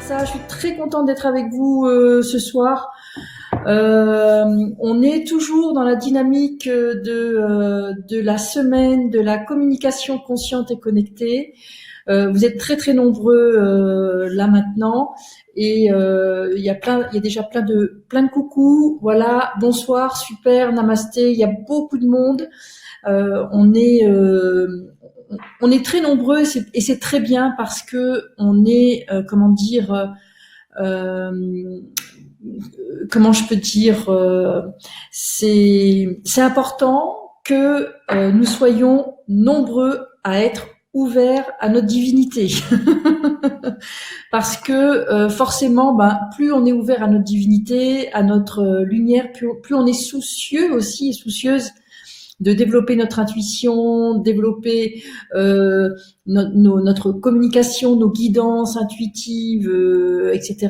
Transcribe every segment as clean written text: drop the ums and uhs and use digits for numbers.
Vanessa, je suis très contente d'être avec vous ce soir. On est toujours dans la dynamique de la semaine de la communication consciente et connectée. Vous êtes très très nombreux là maintenant et il y a déjà plein de coucous. Voilà, bonsoir, super, namasté. Il y a beaucoup de monde. On est très nombreux et c'est très bien parce que on est comment je peux dire, c'est important que nous soyons nombreux à être ouverts à notre divinité. Parce que forcément, plus on est ouvert à notre divinité, à notre lumière, plus on est soucieux aussi et soucieuse de développer notre intuition, développer notre communication, nos guidances intuitives, etc.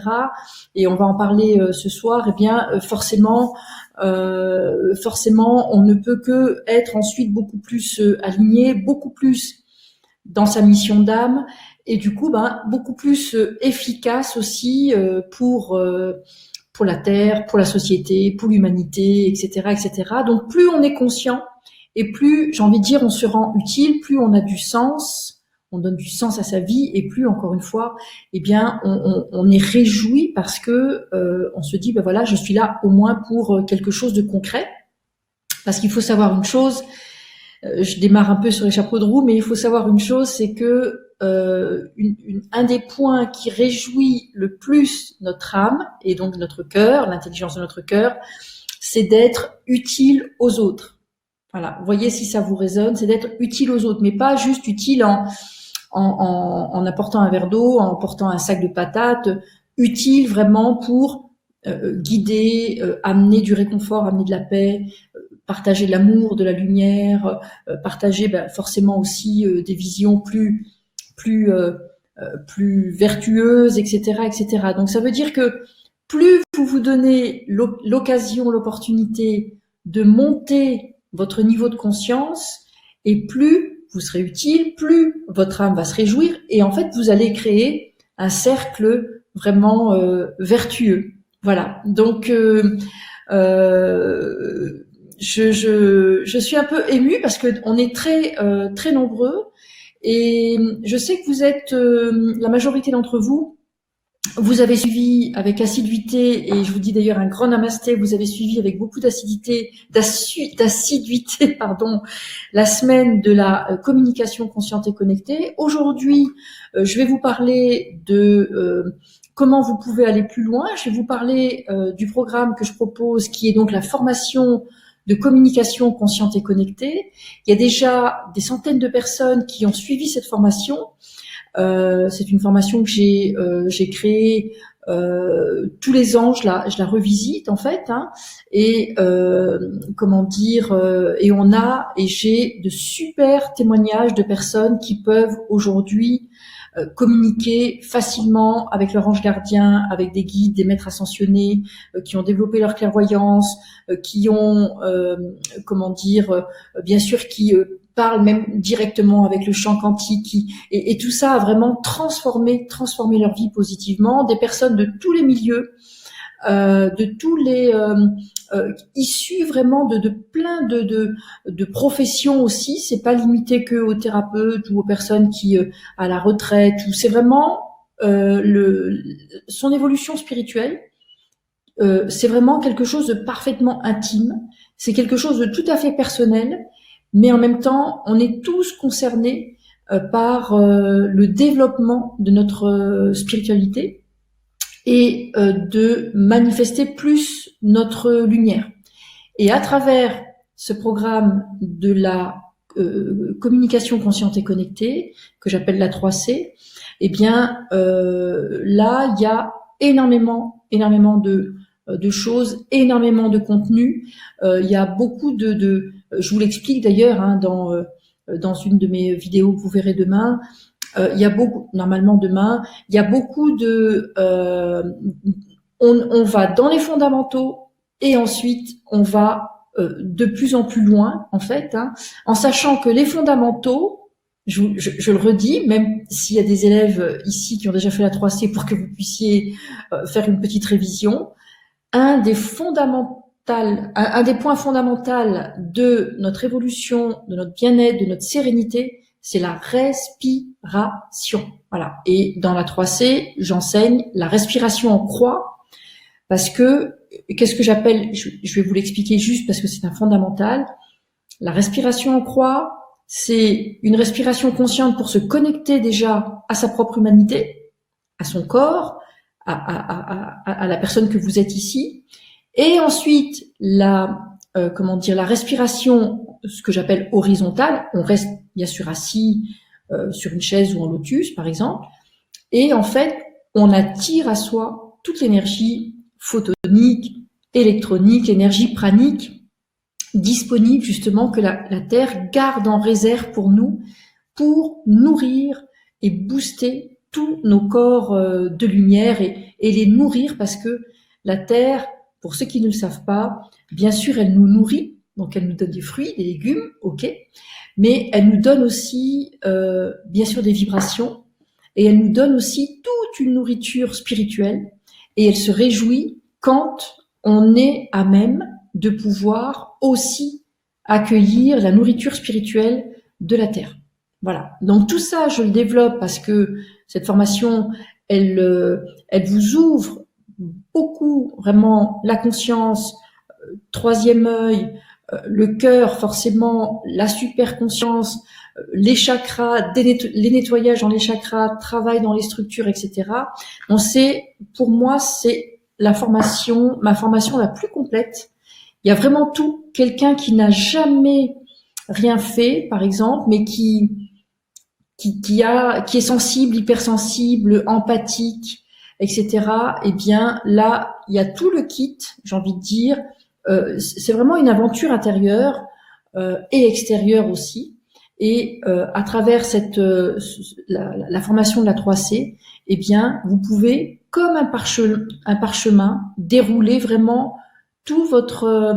Et on va en parler ce soir. Eh bien, forcément, on ne peut que être ensuite beaucoup plus aligné, beaucoup plus dans sa mission d'âme, et du coup, beaucoup plus efficace aussi pour la Terre, pour la société, pour l'humanité, etc., etc. Donc, plus on est conscient, et plus, j'ai envie de dire, on se rend utile, plus on a du sens, on donne du sens à sa vie, et plus, encore une fois, eh bien, on est réjoui parce que on se dit, voilà, je suis là au moins pour quelque chose de concret. Parce qu'il faut savoir une chose, je démarre un peu sur les chapeaux de roue, mais il faut savoir une chose, c'est que un des points qui réjouit le plus notre âme, et donc notre cœur, l'intelligence de notre cœur, c'est d'être utile aux autres. Voilà, vous voyez si ça vous résonne, c'est d'être utile aux autres, mais pas juste utile en apportant un verre d'eau, en portant un sac de patates, utile vraiment pour guider, amener du réconfort, amener de la paix, partager de l'amour, de la lumière, partager forcément aussi des visions plus vertueuses, etc., etc. Donc ça veut dire que plus vous vous donnez l'occasion, l'opportunité de monter votre niveau de conscience, et plus vous serez utile, plus votre âme va se réjouir, et en fait vous allez créer un cercle vraiment vertueux. Voilà. Donc je suis un peu émue parce que on est très nombreux, et je sais que vous êtes la majorité d'entre vous. Vous avez suivi avec assiduité, et je vous dis d'ailleurs un grand namasté, vous avez suivi avec beaucoup d'assiduité, pardon, la semaine de la communication consciente et connectée. Aujourd'hui, je vais vous parler de comment vous pouvez aller plus loin. Je vais vous parler du programme que je propose, qui est donc la formation de communication consciente et connectée. Il y a déjà des centaines de personnes qui ont suivi cette formation. C'est une formation que j'ai créée tous les ans, je la revisite en fait, hein, et j'ai de super témoignages de personnes qui peuvent aujourd'hui communiquer facilement avec leur ange gardien, avec des guides, des maîtres ascensionnés, qui ont développé leur clairvoyance, qui ont bien sûr qui parlent même directement avec le champ quantique, et tout ça a vraiment transformé leur vie positivement. Des personnes de tous les milieux, de tous les issus vraiment de plein de professions aussi. C'est pas limité que aux thérapeutes ou aux personnes qui à la retraite. C'est vraiment son évolution spirituelle. C'est vraiment quelque chose de parfaitement intime. C'est quelque chose de tout à fait personnel. Mais en même temps, on est tous concernés par le développement de notre spiritualité, et de manifester plus notre lumière. Et à travers ce programme de la communication consciente et connectée, que j'appelle la 3C, eh bien là, il y a énormément de choses, énormément de contenu. Il y a beaucoup je vous l'explique d'ailleurs dans une de mes vidéos que vous verrez demain. Il y a beaucoup, normalement demain, il y a beaucoup on va dans les fondamentaux, et ensuite on va de plus en plus loin en fait, hein, en sachant que les fondamentaux, je le redis, même s'il y a des élèves ici qui ont déjà fait la 3C pour que vous puissiez faire une petite révision, un des points fondamentaux de notre évolution, de notre bien-être, de notre sérénité, c'est la respiration. Voilà. Et dans la 3C, j'enseigne la respiration en croix parce que, qu'est-ce que j'appelle, je vais vous l'expliquer juste parce que c'est un fondamental. La respiration en croix, c'est une respiration consciente pour se connecter déjà à sa propre humanité, à son corps, à la personne que vous êtes ici. Et ensuite, la respiration, ce que j'appelle horizontale. On reste bien sûr assis sur une chaise ou en lotus, par exemple. Et en fait, on attire à soi toute l'énergie photonique, électronique, l'énergie pranique disponible justement que la Terre garde en réserve pour nous, pour nourrir et booster tous nos corps de lumière et les nourrir parce que la Terre, pour ceux qui ne le savent pas, bien sûr, elle nous nourrit, donc elle nous donne des fruits, des légumes, ok, mais elle nous donne aussi, bien sûr, des vibrations et elle nous donne aussi toute une nourriture spirituelle et elle se réjouit quand on est à même de pouvoir aussi accueillir la nourriture spirituelle de la Terre. Voilà. Donc tout ça, je le développe parce que cette formation, elle vous ouvre beaucoup vraiment la conscience, troisième œil, le cœur, forcément, la super conscience, les chakras, les nettoyages dans les chakras, travail dans les structures, etc. Donc pour moi, c'est ma formation la plus complète. Il y a vraiment tout. Quelqu'un qui n'a jamais rien fait, par exemple, mais qui est sensible, hypersensible, empathique, etc. Eh bien, là, il y a tout le kit, j'ai envie de dire. C'est vraiment une aventure intérieure et extérieure aussi. Et à travers la formation de la 3C, eh bien, vous pouvez, comme un parchemin, dérouler vraiment tout votre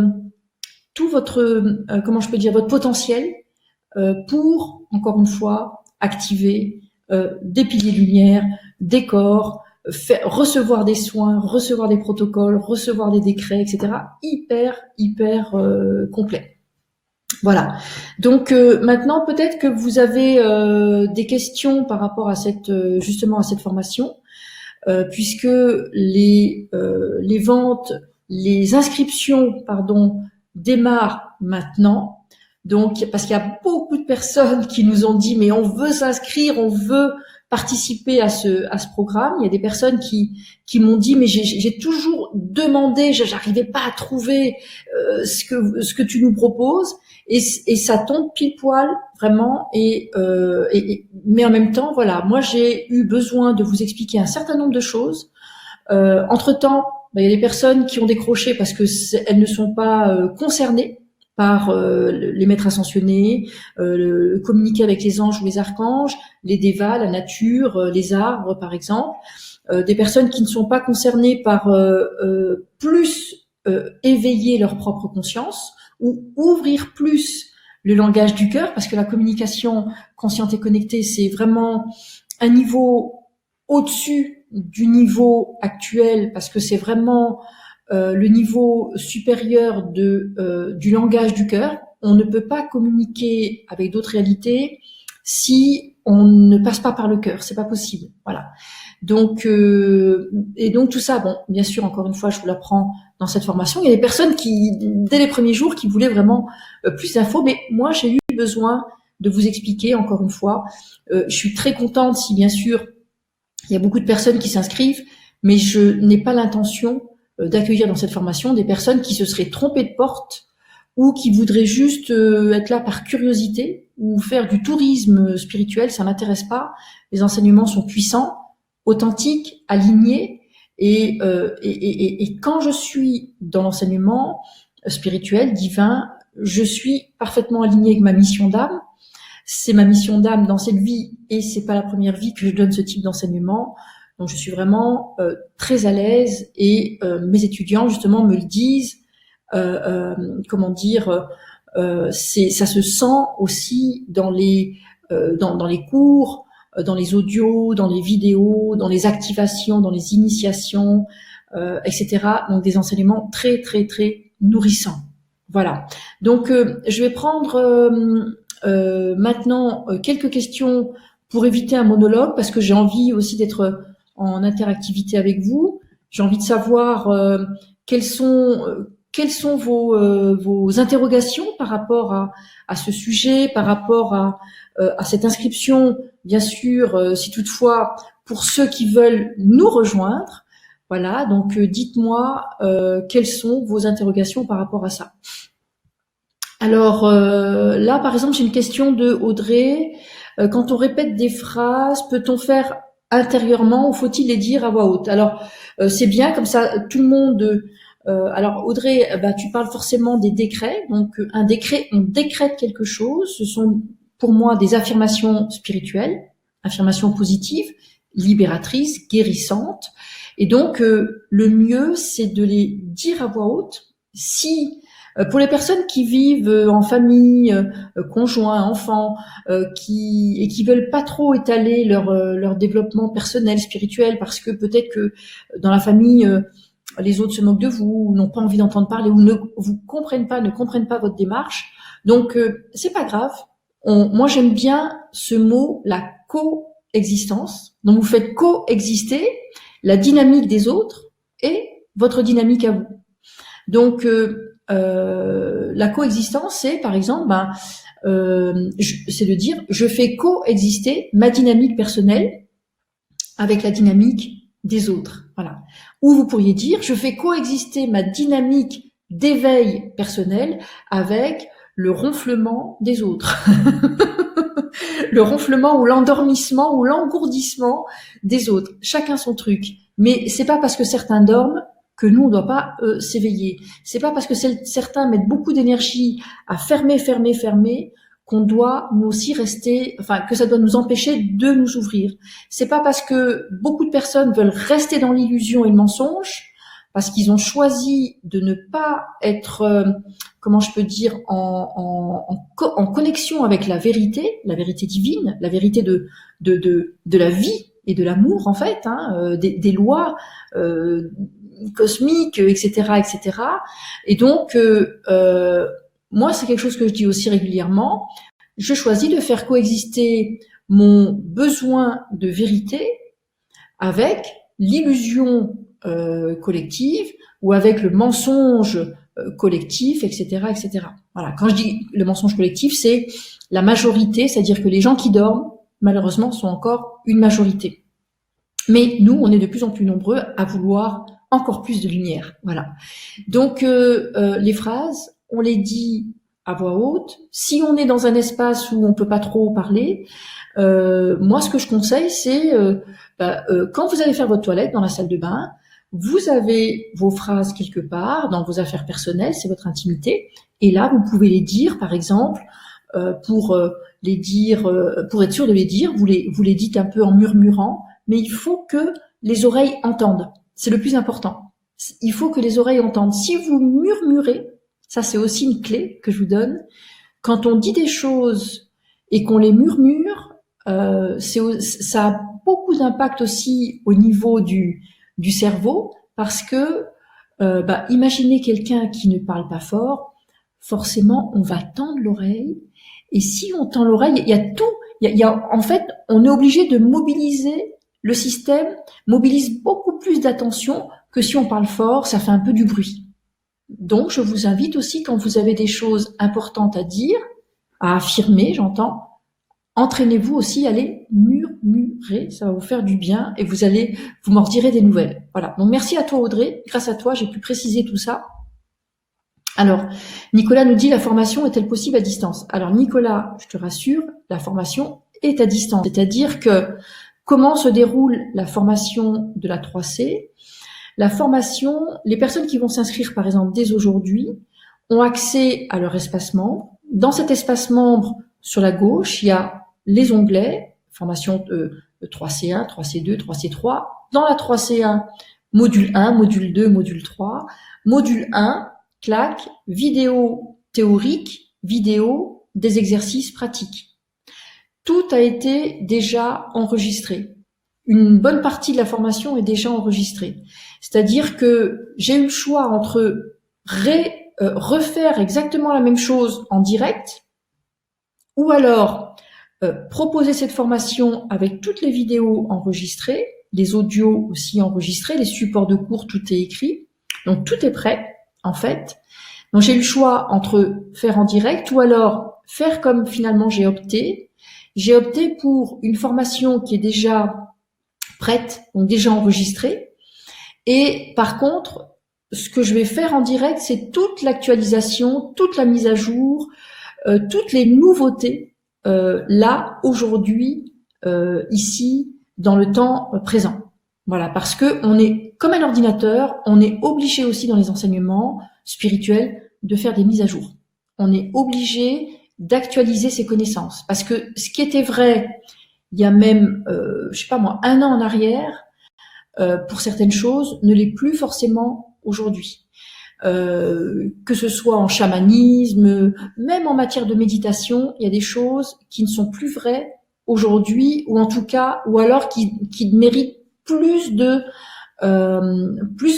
comment je peux dire, votre potentiel pour, encore une fois, activer des piliers de lumière, des corps, recevoir des soins, recevoir des protocoles, recevoir des décrets, etc. Hyper complet. Voilà. Donc maintenant, peut-être que vous avez des questions par rapport à justement à cette formation, puisque les ventes, les inscriptions, pardon, démarrent maintenant. Donc, parce qu'il y a beaucoup de personnes qui nous ont dit, mais on veut s'inscrire, on veut participer à ce programme. Il y a des personnes qui m'ont dit, mais j'ai toujours demandé, j'arrivais pas à trouver ce que tu nous proposes, et ça tombe pile poil vraiment. Mais en même temps, voilà, moi j'ai eu besoin de vous expliquer un certain nombre de choses. Entre-temps, il y a des personnes qui ont décroché parce que elles ne sont pas concernées par les maîtres ascensionnés, communiquer avec les anges ou les archanges, les dévas, la nature, les arbres par exemple, des personnes qui ne sont pas concernées par plus éveiller leur propre conscience ou ouvrir plus le langage du cœur, parce que la communication consciente et connectée, c'est vraiment un niveau au-dessus du niveau actuel, parce que c'est vraiment le niveau supérieur du langage du cœur. On ne peut pas communiquer avec d'autres réalités si on ne passe pas par le cœur, c'est pas possible. Voilà. Donc donc tout ça, bon, bien sûr, encore une fois, je vous l'apprends dans cette formation. Il y a des personnes qui, dès les premiers jours, qui voulaient vraiment plus d'infos, mais moi, j'ai eu besoin de vous expliquer, encore une fois. Je suis très contente si, bien sûr, il y a beaucoup de personnes qui s'inscrivent, mais je n'ai pas l'intention d'accueillir dans cette formation des personnes qui se seraient trompées de porte ou qui voudraient juste être là par curiosité ou faire du tourisme spirituel. Ça m'intéresse pas. Les enseignements sont puissants, authentiques, alignés, et quand je suis dans l'enseignement spirituel, divin, je suis parfaitement alignée avec ma mission d'âme. C'est ma mission d'âme dans cette vie, et c'est pas la première vie que je donne ce type d'enseignement. Donc je suis vraiment très à l'aise, et mes étudiants justement me le disent. Comment dire, ça se sent aussi dans les dans les cours, dans les audios, dans les vidéos, dans les activations, dans les initiations, etc. Donc des enseignements très très très nourrissants. Voilà. Donc je vais prendre maintenant quelques questions pour éviter un monologue, parce que j'ai envie aussi d'être en interactivité avec vous. J'ai envie de savoir quelles sont vos interrogations par rapport à ce sujet, par rapport à cette inscription, bien sûr, si toutefois, pour ceux qui veulent nous rejoindre. Voilà, donc dites-moi quelles sont vos interrogations par rapport à ça. Alors là, par exemple, j'ai une question de Audrey. Quand on répète des phrases, peut-on faire intérieurement ou faut-il les dire à voix haute? Alors, c'est bien, comme ça, tout le monde... alors, Audrey, tu parles forcément des décrets. Donc, un décret, on décrète quelque chose. Ce sont, pour moi, des affirmations spirituelles, affirmations positives, libératrices, guérissantes. Et donc, le mieux, c'est de les dire à voix haute. Si... Pour les personnes qui vivent en famille, conjoint, enfants, qui veulent pas trop étaler leur développement personnel, spirituel, parce que peut-être que dans la famille les autres se moquent de vous, ou n'ont pas envie d'entendre parler, ou ne comprennent pas votre démarche. Donc c'est pas grave. Moi j'aime bien ce mot, la coexistence. Donc vous faites coexister la dynamique des autres et votre dynamique à vous. Donc la coexistence, c'est par exemple, c'est de dire, je fais coexister ma dynamique personnelle avec la dynamique des autres. Voilà. Ou vous pourriez dire, je fais coexister ma dynamique d'éveil personnel avec le ronflement des autres. Le ronflement ou l'endormissement ou l'engourdissement des autres. Chacun son truc. Mais c'est pas parce que certains dorment que nous, on ne doit pas s'éveiller. C'est pas parce que certains mettent beaucoup d'énergie à fermer, qu'on doit nous aussi rester, enfin, que ça doit nous empêcher de nous ouvrir. C'est pas parce que beaucoup de personnes veulent rester dans l'illusion et le mensonge, parce qu'ils ont choisi de ne pas être, comment je peux dire, en connexion avec la vérité divine, la vérité de la vie et de l'amour, en fait, hein, des lois, cosmique, etc., etc. Et donc, moi, c'est quelque chose que je dis aussi régulièrement. Je choisis de faire coexister mon besoin de vérité avec l'illusion collective ou avec le mensonge collectif, etc., etc. Voilà. Quand je dis le mensonge collectif, c'est la majorité, c'est-à-dire que les gens qui dorment, malheureusement, sont encore une majorité. Mais nous, on est de plus en plus nombreux à vouloir encore plus de lumière. Voilà. Donc, les phrases, on les dit à voix haute. Si on est dans un espace où on peut pas trop parler, moi, ce que je conseille, c'est quand vous allez faire votre toilette dans la salle de bain, vous avez vos phrases quelque part dans vos affaires personnelles, c'est votre intimité, et là, vous pouvez les dire, par exemple, pour les dire, pour être sûr de les dire, vous les dites un peu en murmurant, mais il faut que les oreilles entendent. C'est le plus important. Il faut que les oreilles entendent. Si vous murmurez, ça c'est aussi une clé que je vous donne. Quand on dit des choses et qu'on les murmure, ça a beaucoup d'impact aussi au niveau du cerveau, parce que imaginez quelqu'un qui ne parle pas fort, forcément on va tendre l'oreille, et si on tend l'oreille, il y a tout, en fait, on est obligé de mobiliser. Le système mobilise beaucoup plus d'attention que si on parle fort, ça fait un peu du bruit. Donc, je vous invite aussi, quand vous avez des choses importantes à dire, à affirmer, j'entends, entraînez-vous aussi à les murmurer, ça va vous faire du bien et vous m'en redirez des nouvelles. Voilà. Donc, merci à toi, Audrey. Grâce à toi, j'ai pu préciser tout ça. Alors, Nicolas nous dit, la formation est-elle possible à distance? Alors, Nicolas, je te rassure, la formation est à distance. C'est-à-dire que comment se déroule la formation de la 3C? La formation, les personnes qui vont s'inscrire, par exemple, dès aujourd'hui, ont accès à leur espace membre. Dans cet espace membre, sur la gauche, il y a les onglets, formation 3C1, 3C2, 3C3. Dans la 3C1, module 1, module 2, module 3. Module 1, clac, vidéo théorique, vidéo des exercices pratiques. tout a été déjà enregistré. Une bonne partie de la formation est déjà enregistrée. C'est-à-dire que j'ai eu le choix entre refaire exactement la même chose en direct, ou alors proposer cette formation avec toutes les vidéos enregistrées, les audios aussi enregistrés, les supports de cours, tout est écrit. Donc tout est prêt, en fait. Donc j'ai eu le choix entre faire en direct ou alors faire comme finalement j'ai opté. J'ai opté pour une formation qui est déjà prête, donc déjà enregistrée. Et par contre, ce que je vais faire en direct, c'est toute l'actualisation, toute la mise à jour, toutes les nouveautés là, aujourd'hui, ici, dans le temps présent. Voilà, parce que on est comme un ordinateur, on est obligé aussi dans les enseignements spirituels de faire des mises à jour. On est obligé d'actualiser ses connaissances, parce que ce qui était vrai il y a même, je sais pas moi, 1 an en arrière, pour certaines choses, ne l'est plus forcément aujourd'hui. Que ce soit en chamanisme, même en matière de méditation, il y a des choses qui ne sont plus vraies aujourd'hui, ou en tout cas, ou alors qui méritent plus de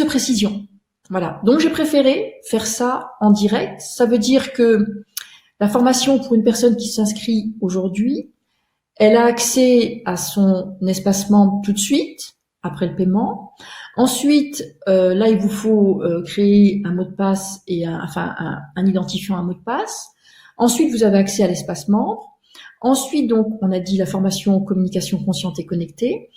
précision. Voilà. Donc j'ai préféré faire ça en direct. Ça veut dire que la formation pour une personne qui s'inscrit aujourd'hui, elle a accès à son espace membre tout de suite, après le paiement. Ensuite, là, il vous faut créer un mot de passe et un identifiant, un mot de passe. Ensuite, vous avez accès à l'espace membre. Ensuite, donc, on a dit la formation communication consciente et connectée.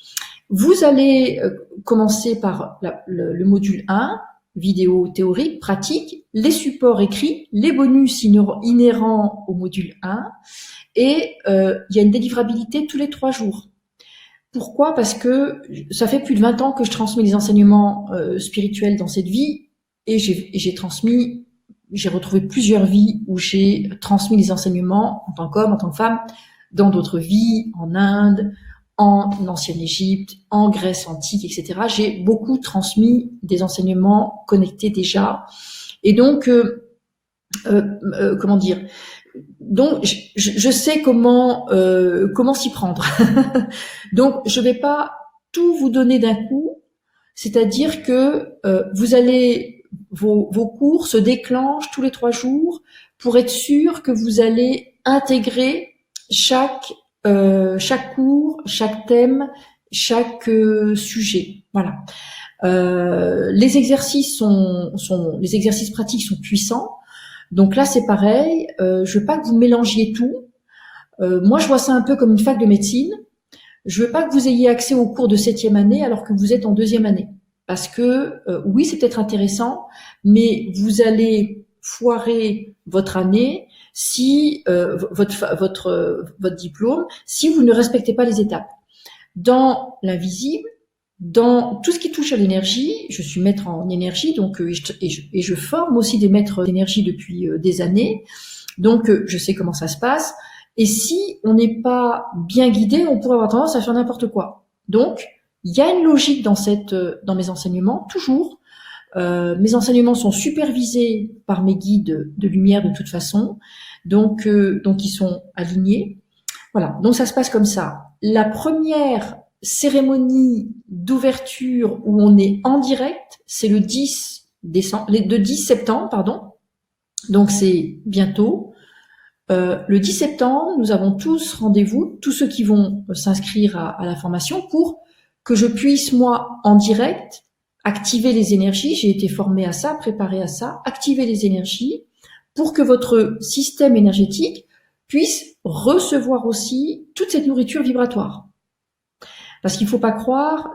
Vous allez commencer par le module 1, vidéo théorique, pratique, les supports écrits, les bonus inhérents au module 1, et il y a une délivrabilité tous les 3 jours. Pourquoi ? Parce que ça fait plus de 20 ans que je transmets les enseignements spirituels dans cette vie, et j'ai retrouvé plusieurs vies où j'ai transmis les enseignements en tant qu'homme, en tant que femme, dans d'autres vies, en Inde, en ancienne Égypte, en Grèce antique, etc. J'ai beaucoup transmis des enseignements connectés déjà. Et donc, comment dire ? Donc, je sais comment s'y prendre. Donc, je vais pas tout vous donner d'un coup. C'est-à-dire que vous allez vos cours se déclenchent tous les 3 jours pour être sûr que vous allez intégrer chaque cours, chaque thème, chaque sujet. Voilà. Les exercices les exercices pratiques sont puissants. Donc là, c'est pareil. Je veux pas que vous mélangiez tout. Moi, je vois ça un peu comme une fac de médecine. Je veux pas que vous ayez accès aux cours de 7e année alors que vous êtes en 2e année. Parce que oui, c'est peut-être intéressant, mais vous allez foirer votre année si votre diplôme, si vous ne respectez pas les étapes. Dans l'invisible, dans tout ce qui touche à l'énergie, je suis maître en énergie, donc et je forme aussi des maîtres d'énergie depuis des années, donc je sais comment ça se passe. Et si on n'est pas bien guidé, on pourrait avoir tendance à faire n'importe quoi. Donc il y a une logique dans mes enseignements, toujours. Mes enseignements sont supervisés par mes guides de lumière de toute façon, donc ils sont alignés. Voilà, donc ça se passe comme ça. La première cérémonie d'ouverture où on est en direct, c'est le 10 septembre, pardon. Donc c'est bientôt. Le 10 septembre, nous avons tous rendez-vous, tous ceux qui vont s'inscrire à la formation, pour que je puisse, moi, en direct, activer les énergies. J'ai été formée à ça, préparée à ça, activer les énergies pour que votre système énergétique puisse recevoir aussi toute cette nourriture vibratoire. Parce qu'il ne faut pas croire,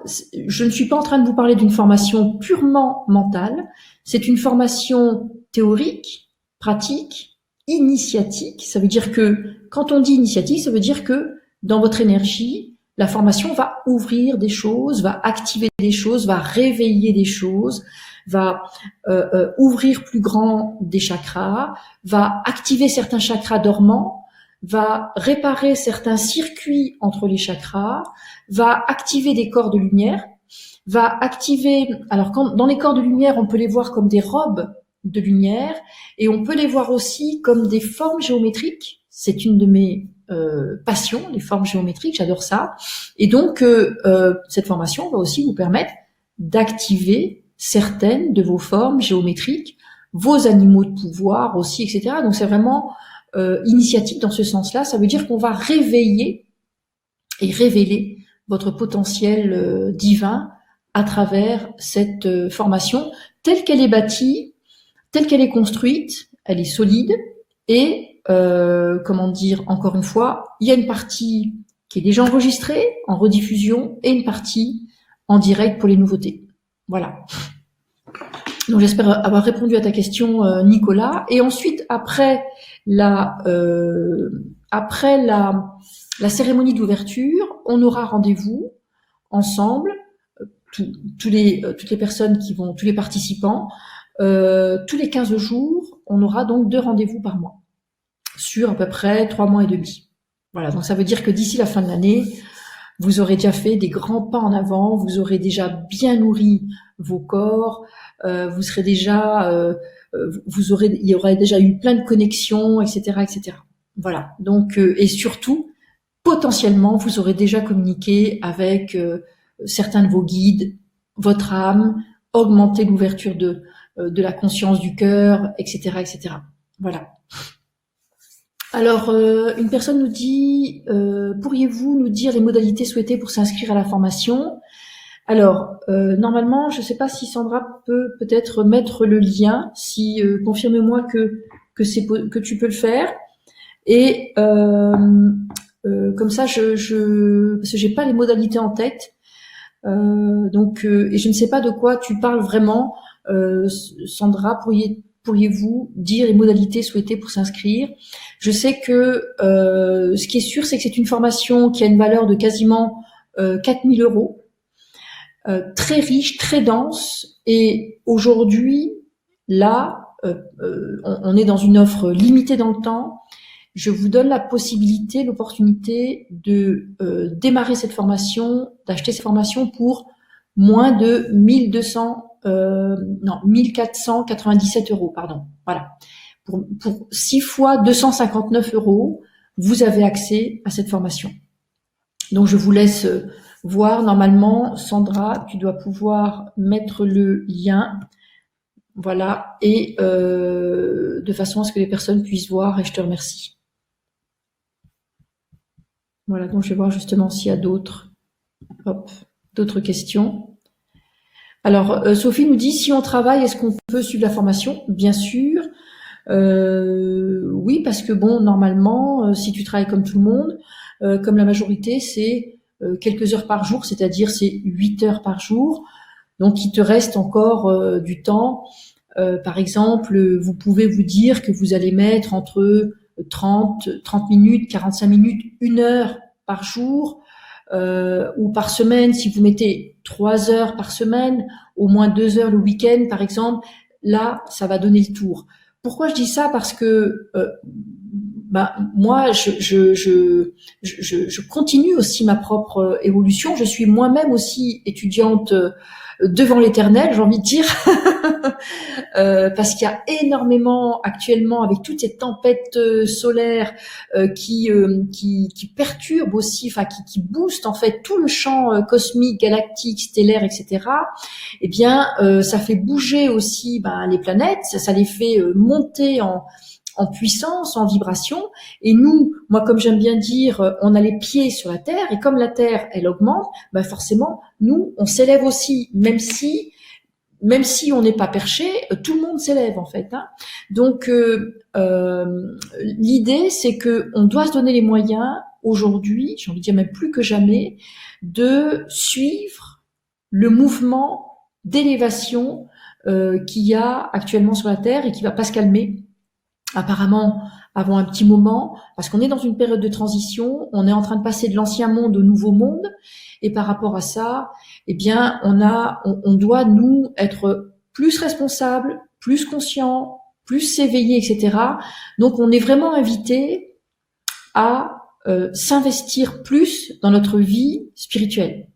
je ne suis pas en train de vous parler d'une formation purement mentale, c'est une formation théorique, pratique, initiatique. Ça veut dire que, quand on dit initiatique, ça veut dire que dans votre énergie, la formation va ouvrir des choses, va activer des choses, va réveiller des choses, va ouvrir plus grand des chakras, va activer certains chakras dormants, va réparer certains circuits entre les chakras, va activer des corps de lumière, va activer... Alors, dans les corps de lumière, on peut les voir comme des robes de lumière, et on peut les voir aussi comme des formes géométriques. C'est une de mes passion, les formes géométriques, j'adore ça. Et donc, cette formation va aussi vous permettre d'activer certaines de vos formes géométriques, vos animaux de pouvoir aussi, etc. Donc, c'est vraiment initiatique dans ce sens-là. Ça veut dire qu'on va réveiller et révéler votre potentiel divin à travers cette formation telle qu'elle est bâtie, telle qu'elle est construite, elle est solide et comment dire, encore une fois, il y a une partie qui est déjà enregistrée en rediffusion et une partie en direct pour les nouveautés. Voilà. Donc j'espère avoir répondu à ta question, Nicolas. Et ensuite, après la cérémonie d'ouverture, on aura rendez-vous ensemble, toutes les personnes qui vont, tous les participants, tous les 15 jours, on aura donc 2 rendez-vous par mois, sur à peu près 3 mois et demi. Voilà, donc ça veut dire que d'ici la fin de l'année, vous aurez déjà fait des grands pas en avant, vous aurez déjà bien nourri vos corps, vous serez déjà, il y aura déjà eu plein de connexions, etc., etc. Voilà. Donc, et surtout, potentiellement, vous aurez déjà communiqué avec certains de vos guides, votre âme, augmenter l'ouverture de la conscience du cœur, etc., etc. Voilà. Alors, une personne nous dit, pourriez-vous nous dire les modalités souhaitées pour s'inscrire à la formation? Alors, normalement, je ne sais pas si Sandra peut peut-être mettre le lien, si confirmez-moi que tu peux le faire. Et comme ça, parce que j'ai pas les modalités en tête, donc et je ne sais pas de quoi tu parles vraiment. Sandra, pourriez-vous dire les modalités souhaitées pour s'inscrire? Je sais que ce qui est sûr, c'est que c'est une formation qui a une valeur de quasiment 4 000 euros, très riche, très dense. Et aujourd'hui, là, on est dans une offre limitée dans le temps. Je vous donne la possibilité, l'opportunité de démarrer cette formation, d'acheter cette formation pour moins de 1497 euros, pardon. Voilà. Pour 6 fois 259 euros, vous avez accès à cette formation. Donc, je vous laisse voir. Normalement, Sandra, tu dois pouvoir mettre le lien. Voilà. Et de façon à ce que les personnes puissent voir, et je te remercie. Voilà, donc je vais voir justement s'il y a d'autres questions. Alors, Sophie nous dit, si on travaille, est-ce qu'on peut suivre la formation? Bien sûr. Oui, parce que bon, normalement, si tu travailles comme tout le monde, comme la majorité, c'est quelques heures par jour, c'est-à-dire c'est 8 heures par jour. Donc, il te reste encore du temps. Par exemple, vous pouvez vous dire que vous allez mettre entre 30 minutes, 45 minutes, 1 heure par jour ou par semaine. Si vous mettez 3 heures par semaine, au moins 2 heures le week-end, par exemple, là, ça va donner le tour. Pourquoi je dis ça? Parce que moi, je continue aussi ma propre évolution. Je suis moi-même aussi étudiante devant l'Éternel, j'ai envie de dire, parce qu'il y a énormément actuellement, avec toutes ces tempêtes solaires qui perturbent aussi, enfin qui boostent en fait tout le champ cosmique, galactique, stellaire, etc. Eh bien, ça fait bouger aussi les planètes, ça les fait monter en puissance, en vibration. Et nous, moi, comme j'aime bien dire, on a les pieds sur la Terre, et comme la Terre, elle augmente, forcément, nous, on s'élève aussi, même si on n'est pas perché, tout le monde s'élève en fait. Hein. Donc, l'idée, c'est que on doit se donner les moyens aujourd'hui, j'ai envie de dire même plus que jamais, de suivre le mouvement d'élévation qu'il y a actuellement sur la Terre et qui va pas se calmer. Apparemment, avant un petit moment, parce qu'on est dans une période de transition, on est en train de passer de l'ancien monde au nouveau monde, et par rapport à ça, eh bien, on doit nous être plus responsables, plus conscients, plus s'éveiller, etc. Donc, on est vraiment invité à s'investir plus dans notre vie spirituelle.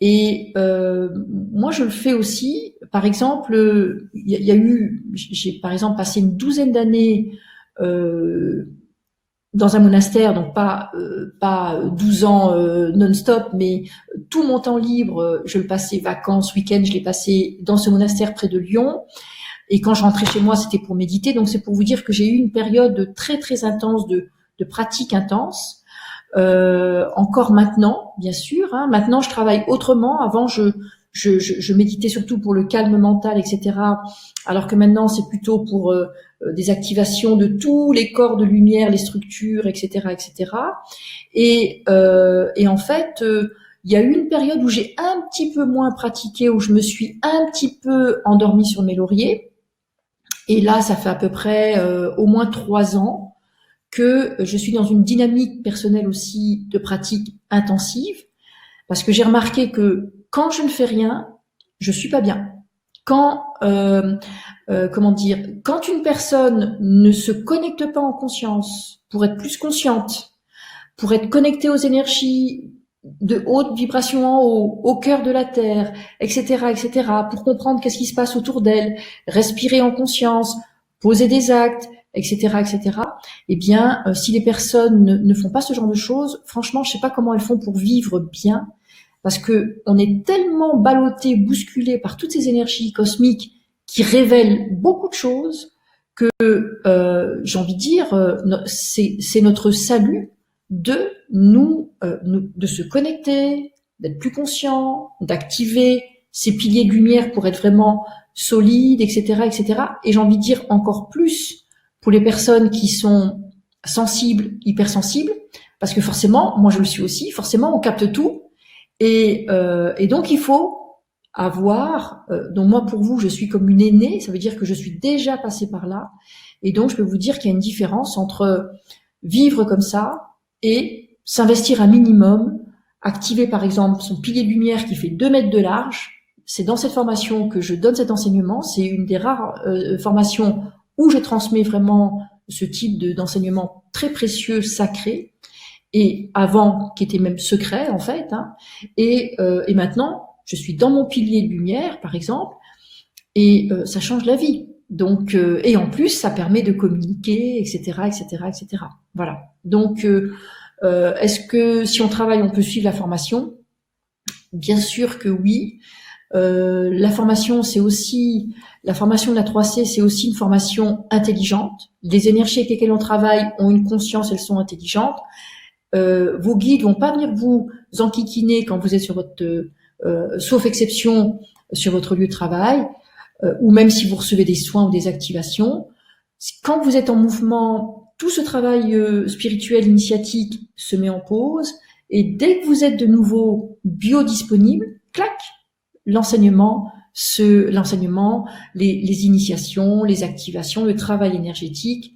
Et moi, je le fais aussi. Par exemple, j'ai par exemple passé une douzaine d'années dans un monastère, donc pas 12 ans non-stop, mais tout mon temps libre, je le passais vacances, week-ends, je l'ai passé dans ce monastère près de Lyon. Et quand je rentrais chez moi, c'était pour méditer. Donc c'est pour vous dire que j'ai eu une période très très intense de pratique intense. Encore maintenant, bien sûr. Hein. Maintenant, je travaille autrement. Avant, je méditais surtout pour le calme mental, etc. Alors que maintenant, c'est plutôt pour des activations de tous les corps de lumière, les structures, etc., etc. Et en fait, il y a eu une période où j'ai un petit peu moins pratiqué, où je me suis un petit peu endormie sur mes lauriers. Et là, ça fait à peu près au moins 3 ans que je suis dans une dynamique personnelle aussi de pratique intensive, parce que j'ai remarqué que quand je ne fais rien, je suis pas bien. Quand comment dire, quand une personne ne se connecte pas en conscience pour être plus consciente, pour être connectée aux énergies de haute vibration en haut, au cœur de la terre, etc., etc., pour comprendre qu'est-ce qui se passe autour d'elle, respirer en conscience, poser des actes, etc., etc. Eh bien, si les personnes ne font pas ce genre de choses, franchement, je sais pas comment elles font pour vivre bien, parce que on est tellement ballotté, bousculé par toutes ces énergies cosmiques qui révèlent beaucoup de choses que j'ai envie de dire, c'est notre salut de de se connecter, d'être plus conscient, d'activer ces piliers de lumière pour être vraiment solides, etc., etc. Et j'ai envie de dire encore plus pour les personnes qui sont sensibles, hypersensibles, parce que forcément, moi je le suis aussi, forcément on capte tout, et donc il faut avoir, donc moi pour vous je suis comme une aînée, ça veut dire que je suis déjà passée par là, et donc je peux vous dire qu'il y a une différence entre vivre comme ça et s'investir un minimum, activer par exemple son pilier de lumière qui fait 2 mètres de large. C'est dans cette formation que je donne cet enseignement, c'est une des rares formations où je transmets vraiment ce type d'enseignement très précieux, sacré, et avant qui était même secret en fait, hein. Et maintenant je suis dans mon pilier de lumière par exemple, et ça change la vie. Donc et en plus ça permet de communiquer, etc., etc., etc. Voilà. Donc est-ce que si on travaille on peut suivre la formation? Bien sûr que oui. La formation la formation de la 3C, c'est aussi une formation intelligente. Les énergies avec lesquelles on travaille ont une conscience, elles sont intelligentes. Vos guides vont pas venir vous enquiquiner quand vous êtes sur votre, sauf exception, sur votre lieu de travail, ou même si vous recevez des soins ou des activations. Quand vous êtes en mouvement, tout ce travail spirituel initiatique se met en pause, et dès que vous êtes de nouveau biodisponible, clac, l'enseignement, les initiations, les activations, le travail énergétique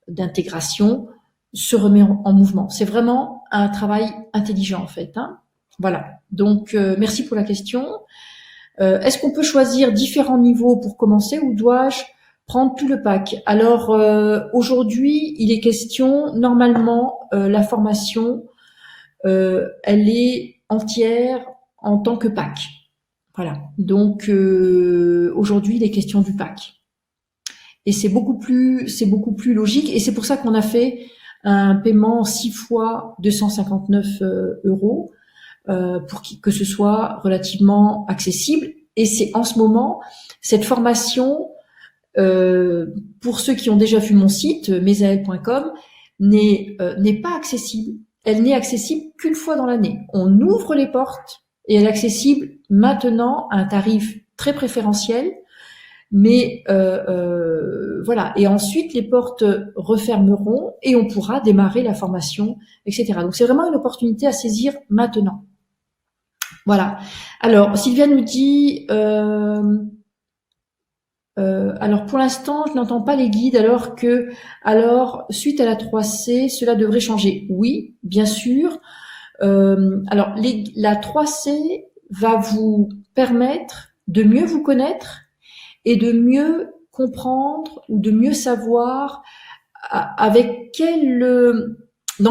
d'intégration se remet en mouvement. C'est vraiment un travail intelligent en fait, hein. Voilà. Donc merci pour la question. Est-ce qu'on peut choisir différents niveaux pour commencer ou dois-je prendre tout le pack? Alors aujourd'hui, il est question, normalement, la formation, elle est entière en tant que pack. Voilà. Donc aujourd'hui, il est question du pack. Et c'est beaucoup plus logique. Et c'est pour ça qu'on a fait un paiement 6 fois 259 euros pour que ce soit relativement accessible. Et c'est en ce moment, cette formation, pour ceux qui ont déjà vu mon site, mesael.com, n'est pas accessible. Elle n'est accessible qu'une fois dans l'année. On ouvre les portes et elle est accessible maintenant à un tarif très préférentiel. Mais voilà. Et ensuite, les portes refermeront et on pourra démarrer la formation, etc. Donc, c'est vraiment une opportunité à saisir maintenant. Voilà. Alors, Sylviane nous dit, alors pour l'instant, je n'entends pas les guides, alors suite à la 3C, cela devrait changer. Oui, bien sûr. Alors, la 3C va vous permettre de mieux vous connaître et de mieux comprendre ou de mieux savoir dans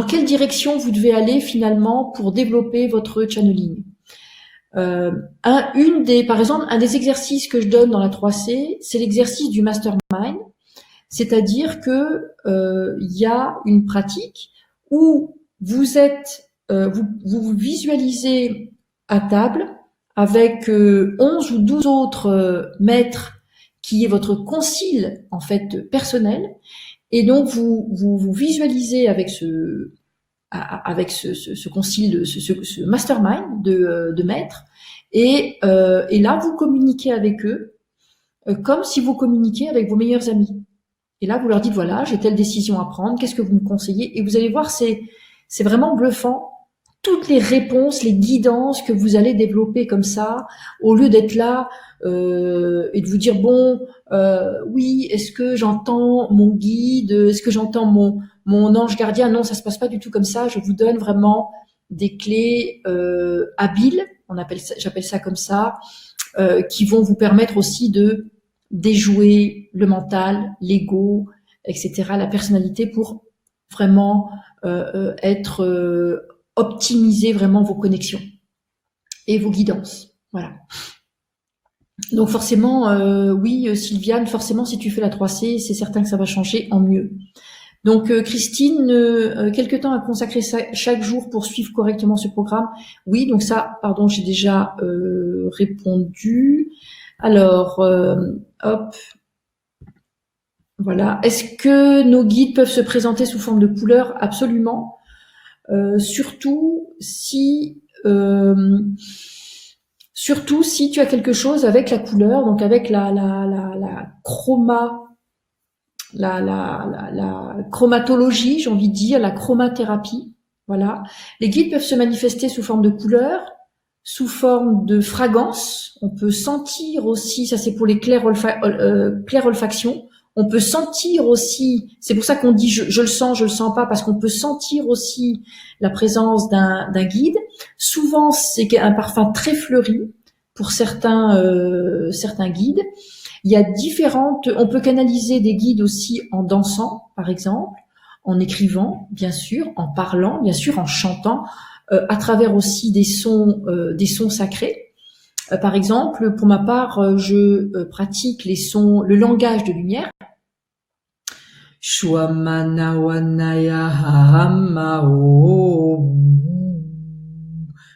quelle direction vous devez aller finalement pour développer votre channeling. Par exemple, un des exercices que je donne dans la 3C, c'est l'exercice du mastermind. C'est-à-dire que il y a une pratique où vous êtes, vous visualisez à table avec 11 ou 12 autres maîtres qui est votre concile en fait personnel, et donc vous visualisez avec ce concile, ce mastermind de maîtres, et là vous communiquez avec eux comme si vous communiquiez avec vos meilleurs amis. Et là, vous leur dites, voilà, j'ai telle décision à prendre, qu'est-ce que vous me conseillez? Et vous allez voir, c'est vraiment bluffant. Toutes les réponses, les guidances que vous allez développer comme ça, au lieu d'être là et de vous dire, bon, oui, est-ce que j'entends mon guide? Est-ce que j'entends mon ange gardien? Non, ça se passe pas du tout comme ça. Je vous donne vraiment des clés habiles, j'appelle ça comme ça, qui vont vous permettre aussi de déjouer le mental, l'ego, etc., la personnalité, pour vraiment optimiser vraiment vos connexions et vos guidances. Voilà. Donc forcément, oui, Sylviane, forcément, si tu fais la 3C, c'est certain que ça va changer en mieux. Donc Christine, quelque temps à consacrer chaque jour pour suivre correctement ce programme? Oui, donc ça, pardon, j'ai déjà répondu. Alors, hop, voilà. Est-ce que nos guides peuvent se présenter sous forme de couleurs? Absolument. Surtout si tu as quelque chose avec la couleur, donc avec la chromatologie, j'ai envie de dire, la chromathérapie. Voilà. Les guides peuvent se manifester sous forme de couleurs, sous forme de fragrance. On peut sentir aussi, ça c'est pour les clairolfactions. On peut sentir aussi, c'est pour ça qu'on dit je le sens pas, parce qu'on peut sentir aussi la présence d'un guide. Souvent, c'est un parfum très fleuri pour certains guides. Il y a on peut canaliser des guides aussi en dansant, par exemple, en écrivant, bien sûr, en parlant, bien sûr, en chantant, à travers aussi des sons sacrés. Par exemple, pour ma part, je pratique le langage de lumière. Shwamanawanaya hamao,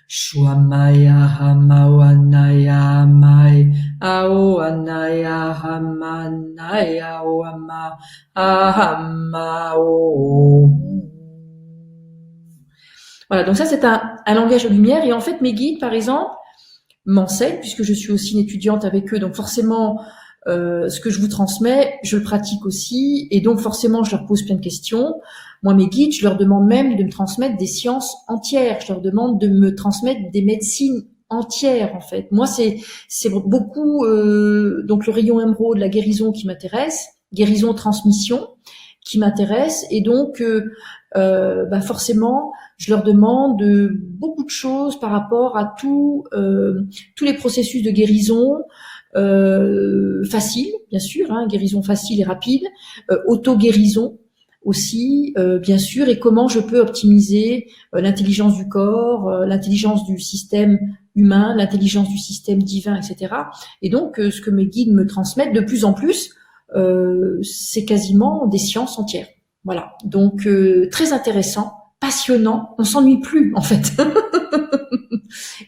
Shwamaya hamawanaya mai, awanaya hamanaya wama ahamao. Voilà, donc ça c'est un langage de lumière, et en fait mes guides par exemple m'enseignent, puisque je suis aussi une étudiante avec eux, donc forcément ce que je vous transmets, je le pratique aussi, et donc forcément je leur pose plein de questions. Moi mes guides, je leur demande même de me transmettre des sciences entières, je leur demande de me transmettre des médecines entières en fait. Moi c'est beaucoup donc le rayon émeraude, la guérison qui m'intéresse, guérison transmission qui m'intéresse, et donc forcément je leur demande beaucoup de choses par rapport à tous les processus de guérison facile, bien sûr, hein, guérison facile et rapide, auto-guérison aussi, bien sûr, et comment je peux optimiser l'intelligence du corps, l'intelligence du système humain, l'intelligence du système divin, etc. Et donc, ce que mes guides me transmettent de plus en plus, c'est quasiment des sciences entières. Voilà, donc très intéressant, passionnant, on s'ennuie plus en fait.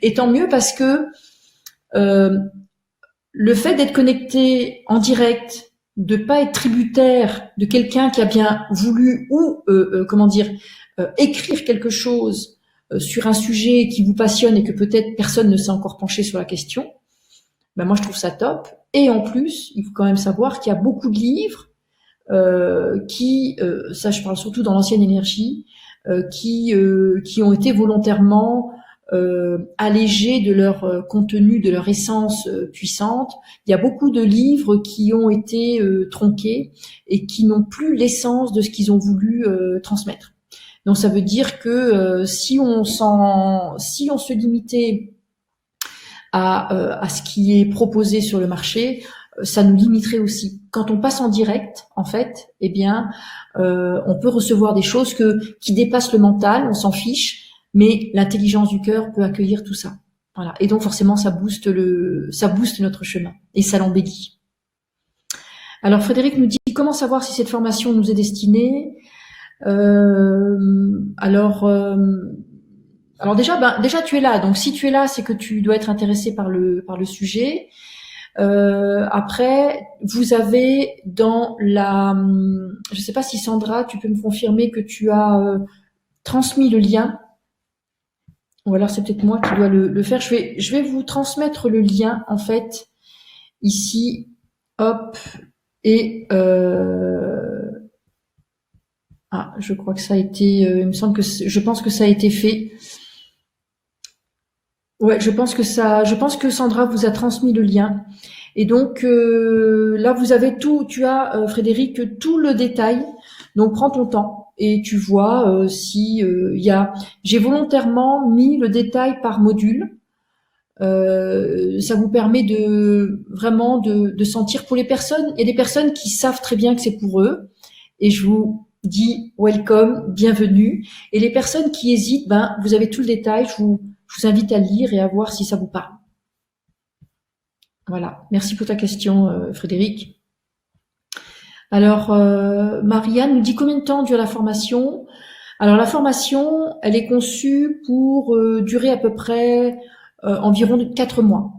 Et tant mieux, parce que le fait d'être connecté en direct, de pas être tributaire de quelqu'un qui a bien voulu ou écrire quelque chose sur un sujet qui vous passionne et que peut-être personne ne s'est encore penché sur la question, ben moi je trouve ça top. Et en plus, il faut quand même savoir qu'il y a beaucoup de livres ça je parle surtout dans l'ancienne énergie, qui ont été volontairement allégés de leur contenu, de leur essence puissante. Il y a beaucoup de livres qui ont été tronqués et qui n'ont plus l'essence de ce qu'ils ont voulu transmettre. Donc ça veut dire que si on se limitait à ce qui est proposé sur le marché, ça nous limiterait aussi. Quand on passe en direct, en fait, eh bien, on peut recevoir des choses qui dépassent le mental, on s'en fiche, mais l'intelligence du cœur peut accueillir tout ça. Voilà. Et donc forcément, ça booste notre chemin et ça l'embellit. Alors Frédéric nous dit comment savoir si cette formation nous est destinée? Alors déjà tu es là. Donc si tu es là, c'est que tu dois être intéressé par le sujet. Après, vous avez dans je sais pas si Sandra, tu peux me confirmer que tu as transmis le lien, ou alors c'est peut-être moi qui dois le faire. Je vais vous transmettre le lien en fait ici, hop, et je crois que ça a été, je pense que ça a été fait. Ouais, je pense que Sandra vous a transmis le lien. Et donc là, vous avez tout. Tu as Frédéric tout le détail. Donc prends ton temps et tu vois si il y a. J'ai volontairement mis le détail par module. Ça vous permet de vraiment de sentir pour les personnes. Il y a des personnes qui savent très bien que c'est pour eux. Et je vous dis welcome, bienvenue. Et les personnes qui hésitent, vous avez tout le détail. Je vous invite à lire et à voir si ça vous parle. Voilà. Merci pour ta question, Frédéric. Alors, Marianne nous dit combien de temps dure la formation? Alors, la formation, elle est conçue pour durer à peu près environ 4 mois.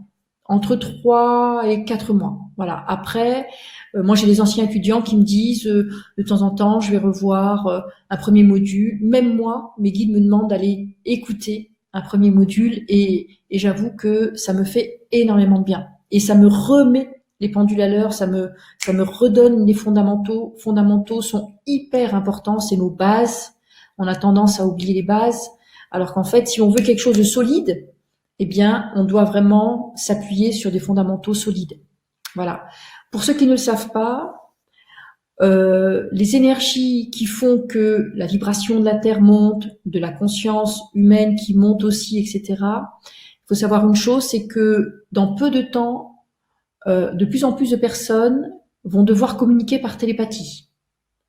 Entre 3 et 4 mois. Voilà. Après, moi, j'ai des anciens étudiants qui me disent de temps en temps, je vais revoir un premier module. Même moi, mes guides me demandent d'aller écouter un premier module et j'avoue que ça me fait énormément de bien. Et ça me remet les pendules à l'heure, ça me redonne les fondamentaux. Fondamentaux sont hyper importants, c'est nos bases. On a tendance à oublier les bases, alors qu'en fait, si on veut quelque chose de solide, eh bien, on doit vraiment s'appuyer sur des fondamentaux solides. Voilà. Pour ceux qui ne le savent pas, les énergies qui font que la vibration de la Terre monte, de la conscience humaine qui monte aussi, etc. Il faut savoir une chose, c'est que dans peu de temps, de plus en plus de personnes vont devoir communiquer par télépathie.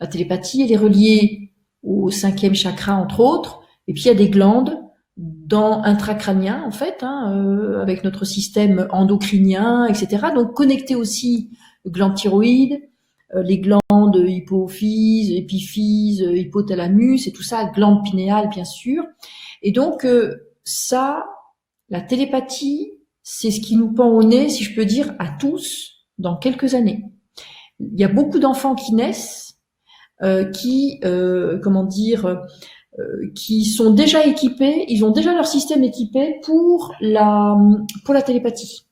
La télépathie, elle est reliée au 5e chakra, entre autres, et puis il y a des glandes intracrânien en fait, avec notre système endocrinien, etc. Donc connecté aussi glandes thyroïdes, les glandes hypophyse, épiphyse, hypothalamus et tout ça, glandes pinéales bien sûr. Et donc ça, la télépathie, c'est ce qui nous pend au nez, si je peux dire, à tous dans quelques années. Il y a beaucoup d'enfants qui naissent, qui sont déjà équipés, ils ont déjà leur système équipé pour la télépathie.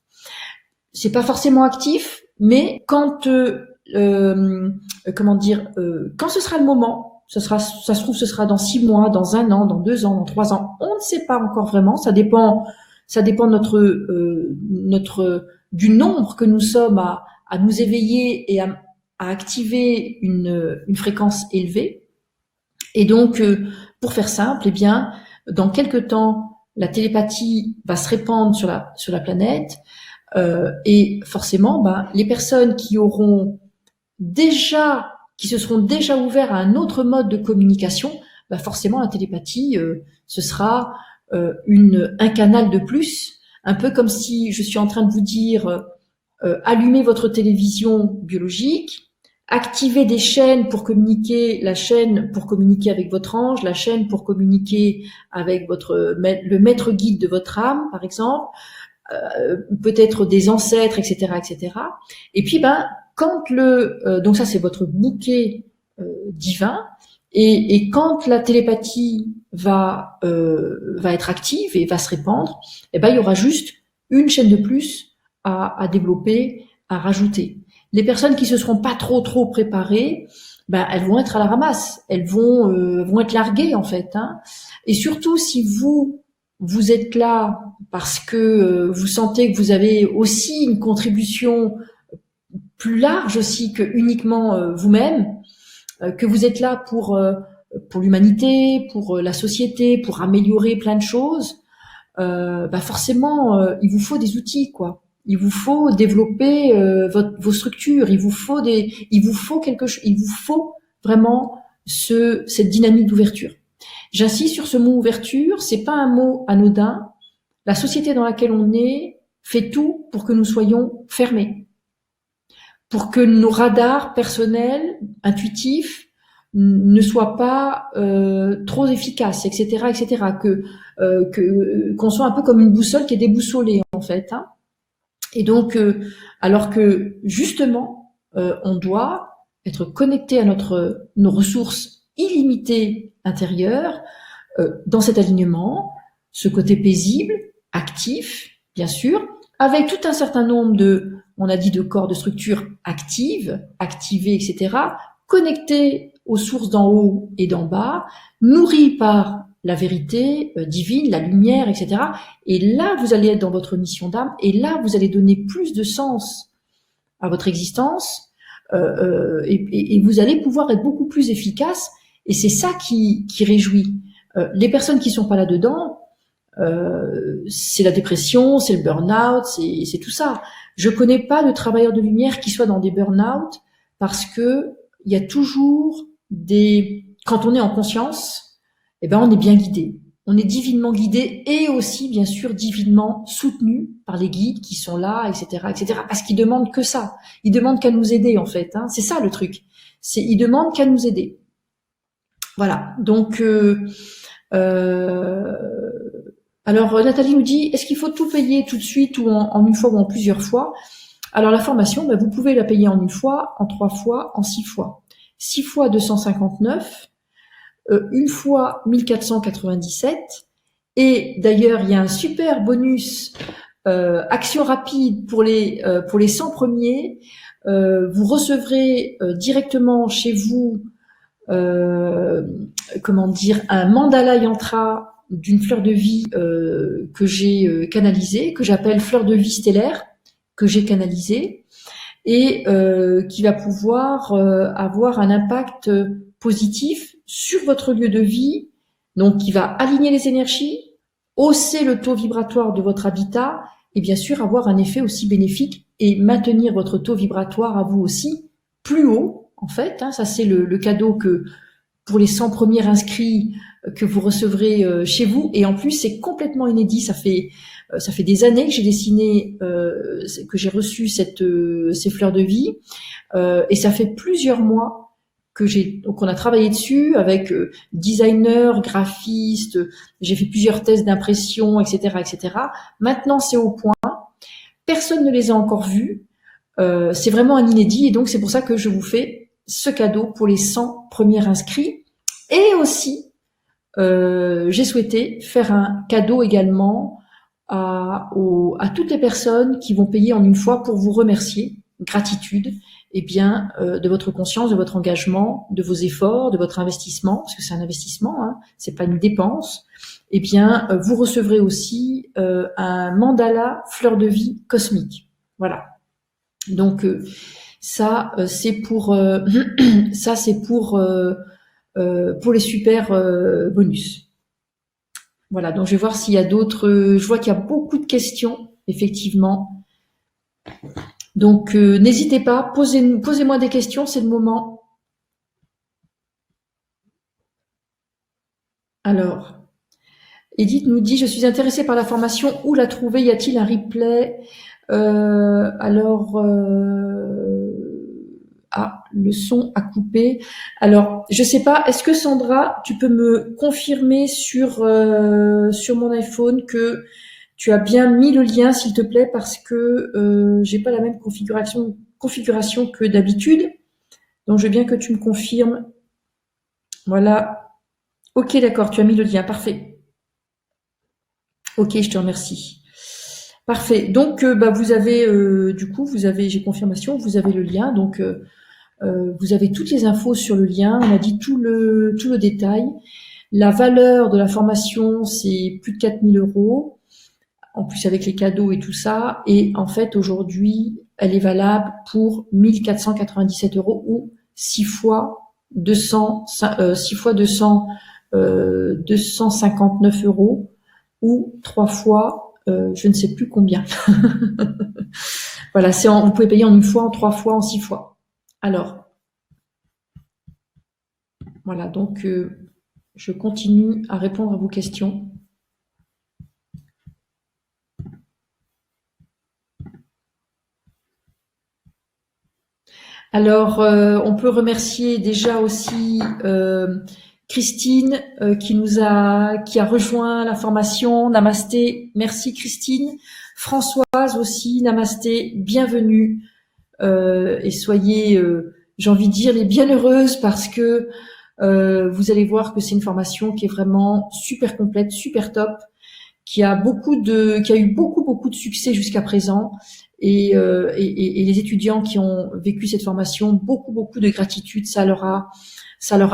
C'est pas forcément actif, mais quand quand ce sera le moment, ça se trouve ce sera dans 6 mois, dans 1 an, dans 2 ans, dans 3 ans, on ne sait pas encore vraiment, ça dépend du nombre que nous sommes à nous éveiller et à activer une fréquence élevée. Et donc, pour faire simple, eh bien, dans quelques temps, la télépathie va se répandre sur la planète, et forcément, les personnes qui se seront déjà ouverts à un autre mode de communication, forcément, la télépathie, ce sera un canal de plus, un peu comme si je suis en train de vous dire, allumez votre télévision biologique, activez des chaînes pour communiquer, la chaîne pour communiquer avec votre ange, la chaîne pour communiquer avec le maître guide de votre âme, par exemple, peut-être des ancêtres, etc., etc. Et puis, donc ça c'est votre bouquet divin, et quand la télépathie va être active et va se répandre, il y aura juste une chaîne de plus à développer, à rajouter. Les personnes qui se seront pas trop préparées, elles vont être à la ramasse, elles vont être larguées en fait. Et surtout si vous êtes là parce que vous sentez que vous avez aussi une contribution plus large aussi que uniquement vous-même, que vous êtes là pour l'humanité, pour la société, pour améliorer plein de choses, forcément il vous faut des outils quoi. Il vous faut développer vos structures, il vous faut quelque chose, il vous faut vraiment cette dynamique d'ouverture. J'insiste sur ce mot ouverture, c'est pas un mot anodin. La société dans laquelle on est fait tout pour que nous soyons fermés. pour que nos radars personnels, intuitifs, ne soient pas trop efficaces, etc., etc. Qu'on soit un peu comme une boussole qui est déboussolée en fait. Hein. Et donc, alors que justement, on doit être connecté à nos ressources illimitées intérieures, dans cet alignement, ce côté paisible, actif, bien sûr, avec tout un certain nombre on a dit de corps de structure actives, activés, etc., connectés aux sources d'en haut et d'en bas, nourris par la vérité divine, la lumière, etc. Et là, vous allez être dans votre mission d'âme, et là, vous allez donner plus de sens à votre existence, et vous allez pouvoir être beaucoup plus efficace, et c'est ça qui réjouit. Les personnes qui sont pas là-dedans, c'est la dépression, c'est le burn-out, c'est tout ça. Je connais pas de travailleurs de lumière qui soient dans des burn-out parce que il y a toujours quand on est en conscience, eh ben on est bien guidé. On est divinement guidé et aussi, bien sûr, divinement soutenu par les guides qui sont là, etc., etc., parce qu'ils demandent que ça. Ils demandent qu'à nous aider, en fait. Hein. C'est ça, le truc. Ils demandent qu'à nous aider. Voilà. Donc, alors, Nathalie nous dit, est-ce qu'il faut tout payer tout de suite ou en une fois ou en plusieurs fois? Alors, la formation, ben, vous pouvez la payer en une fois, en 3 fois, en 6 fois. 6 fois 259, une fois 1497. Et d'ailleurs, il y a un super bonus action rapide pour les 100 premiers. Vous recevrez directement chez vous un mandala yantra d'une fleur de vie que j'ai canalisée, que j'appelle fleur de vie stellaire, que j'ai canalisée, et qui va pouvoir avoir un impact positif sur votre lieu de vie, donc qui va aligner les énergies, hausser le taux vibratoire de votre habitat, et bien sûr avoir un effet aussi bénéfique et maintenir votre taux vibratoire à vous aussi plus haut, en fait. Hein, ça, c'est le cadeau que pour les 100 premiers inscrits que vous recevrez chez vous. Et en plus, c'est complètement inédit. Ça fait des années que j'ai dessiné, que j'ai reçu ces fleurs de vie, et ça fait plusieurs mois donc on a travaillé dessus avec designer, graphiste. J'ai fait plusieurs tests d'impression, etc., etc. Maintenant, c'est au point. Personne ne les a encore vus. C'est vraiment un inédit, et donc c'est pour ça que je vous fais ce cadeau pour les 100 premiers inscrits. Et aussi, j'ai souhaité faire un cadeau également à toutes les personnes qui vont payer en une fois pour vous remercier, gratitude, eh bien, de votre conscience, de votre engagement, de vos efforts, de votre investissement, parce que c'est un investissement, hein, c'est pas une dépense. Eh bien, vous recevrez aussi un mandala fleur de vie cosmique. Voilà. Donc ça, c'est pour ça, c'est pour les super bonus. Voilà, donc je vais voir s'il y a d'autres. Je vois qu'il y a beaucoup de questions, effectivement. Donc n'hésitez pas, posez-moi des questions, c'est le moment. Alors, Edith nous dit, je suis intéressée par la formation, où la trouver? Y a-t-il un replay? Le son a coupé. Alors, je sais pas, est-ce que Sandra, tu peux me confirmer sur mon iPhone que tu as bien mis le lien, s'il te plaît, parce que j'ai pas la même configuration que d'habitude. Donc, je veux bien que tu me confirmes. Voilà. Ok, d'accord, tu as mis le lien, parfait. Ok, je te remercie. Parfait. Donc, vous avez, j'ai confirmation, vous avez le lien. Donc, vous avez toutes les infos sur le lien. On a dit tout le détail. La valeur de la formation, c'est plus de 4 000 €. En plus avec les cadeaux et tout ça. Et en fait, aujourd'hui, elle est valable pour 1 497 € ou 6 fois 259 € ou 3 fois je ne sais plus combien. Voilà, vous pouvez payer en une fois, en 3 fois, en 6 fois. Alors, voilà, donc je continue à répondre à vos questions. Alors, on peut remercier déjà aussi Christine qui a rejoint la formation. Namasté, merci Christine. Françoise aussi, namasté, bienvenue. Et soyez, j'ai envie de dire, les bienheureuses parce que vous allez voir que c'est une formation qui est vraiment super complète, super top, qui a eu beaucoup de succès jusqu'à présent. Et les étudiants qui ont vécu cette formation, beaucoup de gratitude. Ça leur a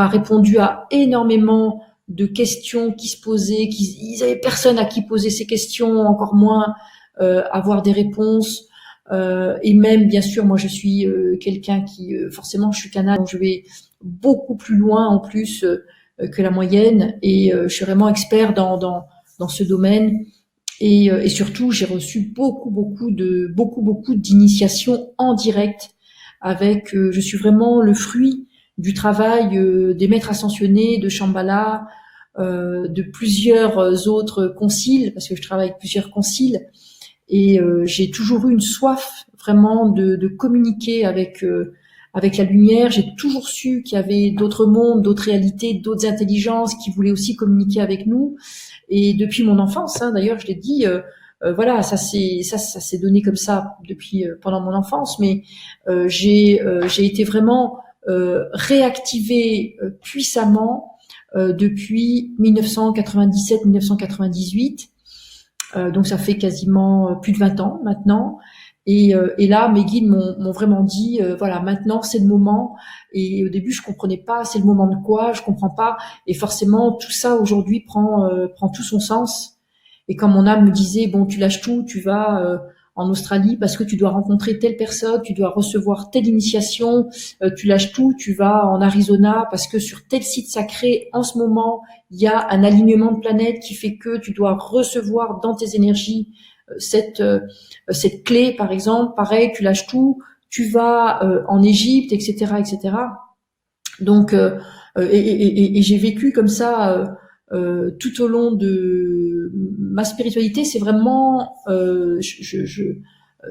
répondu à énormément de questions qui se posaient. Ils avaient personne à qui poser ces questions, encore moins avoir des réponses. Et même, bien sûr, moi, je suis quelqu'un qui, forcément, je suis canal, donc je vais beaucoup plus loin en plus que la moyenne. Et je suis vraiment expert dans ce domaine. Et surtout, j'ai reçu beaucoup d'initiations en direct avec, je suis vraiment le fruit du travail des maîtres ascensionnés de Shambhala, de plusieurs autres conciles, parce que je travaille avec plusieurs conciles, et j'ai toujours eu une soif vraiment de communiquer avec la lumière. J'ai toujours su qu'il y avait d'autres mondes, d'autres réalités, d'autres intelligences qui voulaient aussi communiquer avec nous. Et depuis mon enfance, hein, d'ailleurs, je l'ai dit, voilà, ça s'est donné comme ça depuis pendant mon enfance, mais j'ai été vraiment réactivée puissamment depuis 1997-1998. Donc ça fait quasiment plus de 20 ans maintenant. Et là, mes guides m'ont vraiment dit, voilà, maintenant c'est le moment. Et au début, je comprenais pas, c'est le moment de quoi, je comprends pas. Et forcément, tout ça aujourd'hui prend tout son sens. Et quand mon âme me disait, bon, tu lâches tout, tu vas en Australie parce que tu dois rencontrer telle personne, tu dois recevoir telle initiation, tu lâches tout, tu vas en Arizona parce que sur tel site sacré, en ce moment, il y a un alignement de planètes qui fait que tu dois recevoir dans tes énergies cette clé, par exemple. Pareil, tu lâches tout, tu vas en Égypte, etc., etc. Donc, et j'ai vécu comme ça tout au long de ma spiritualité. C'est vraiment,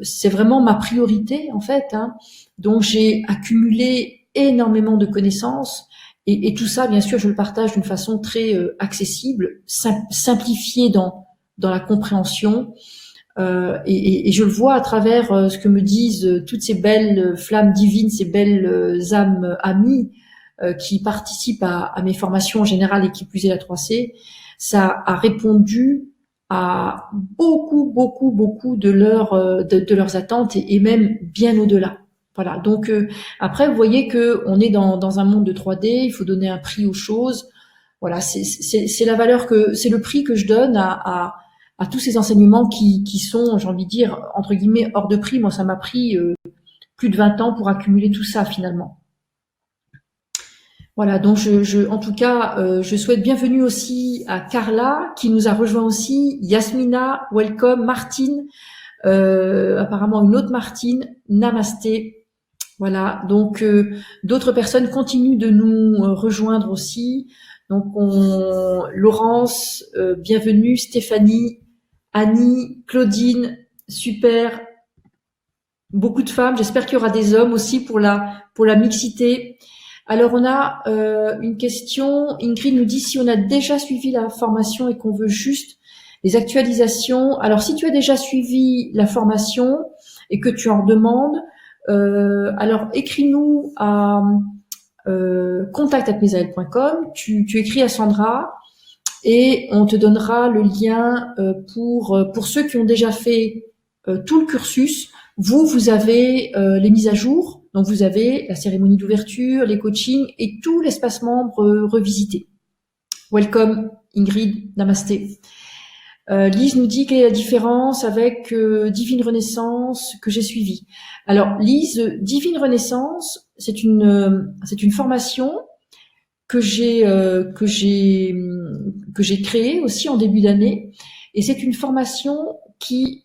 c'est vraiment ma priorité en fait. Hein. Donc, j'ai accumulé énormément de connaissances. Et tout ça, bien sûr, je le partage d'une façon très accessible, simplifiée dans la compréhension. Et je le vois à travers ce que me disent toutes ces belles flammes divines, ces belles âmes amies qui participent à mes formations en général et qui plus est la 3C. Ça a répondu à beaucoup de leurs attentes et même bien au-delà. Voilà. Donc après, vous voyez que on est dans un monde de 3D. Il faut donner un prix aux choses. Voilà, c'est la valeur c'est le prix que je donne à tous ces enseignements qui sont, j'ai envie de dire, entre guillemets, hors de prix. Moi, ça m'a pris plus de 20 ans pour accumuler tout ça, finalement. Voilà, donc en tout cas, je souhaite bienvenue aussi à Carla, qui nous a rejoint aussi, Yasmina, welcome, Martine, apparemment une autre Martine, namasté. Voilà, donc d'autres personnes continuent de nous rejoindre aussi. Donc Laurence, bienvenue, Stéphanie, Annie, Claudine, super, beaucoup de femmes. J'espère qu'il y aura des hommes aussi pour la mixité. Alors on a une question. Ingrid nous dit si on a déjà suivi la formation et qu'on veut juste les actualisations. Alors si tu as déjà suivi la formation et que tu en demandes, alors écris-nous à contact@mesaël.com. Tu écris à Sandra. Et on te donnera le lien pour ceux qui ont déjà fait tout le cursus. Vous avez les mises à jour. Donc, vous avez la cérémonie d'ouverture, les coachings et tout l'espace membre revisité. Welcome, Ingrid. Namasté. Lise nous dit quelle est la différence avec Divine Renaissance que j'ai suivi. Alors, Lise, Divine Renaissance, c'est une formation que j'ai créé aussi en début d'année, et c'est une formation qui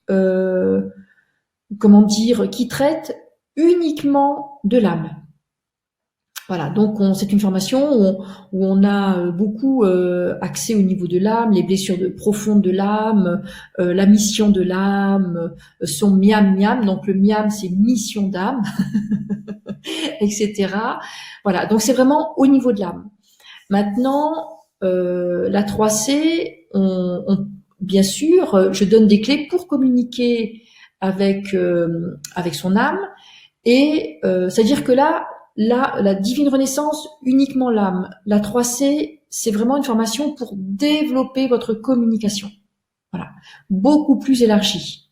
qui traite uniquement de l'âme. Voilà, donc c'est une formation où on a beaucoup accès au niveau de l'âme, les blessures profondes de l'âme, la mission de l'âme, son miam. Donc le miam, c'est mission d'âme. etc. Voilà, donc c'est vraiment au niveau de l'âme. Maintenant, la 3C, bien sûr, je donne des clés pour communiquer avec son âme, et c'est-à-dire que là, la divine renaissance, uniquement l'âme. La 3C, c'est vraiment une formation pour développer votre communication. Voilà, beaucoup plus élargie.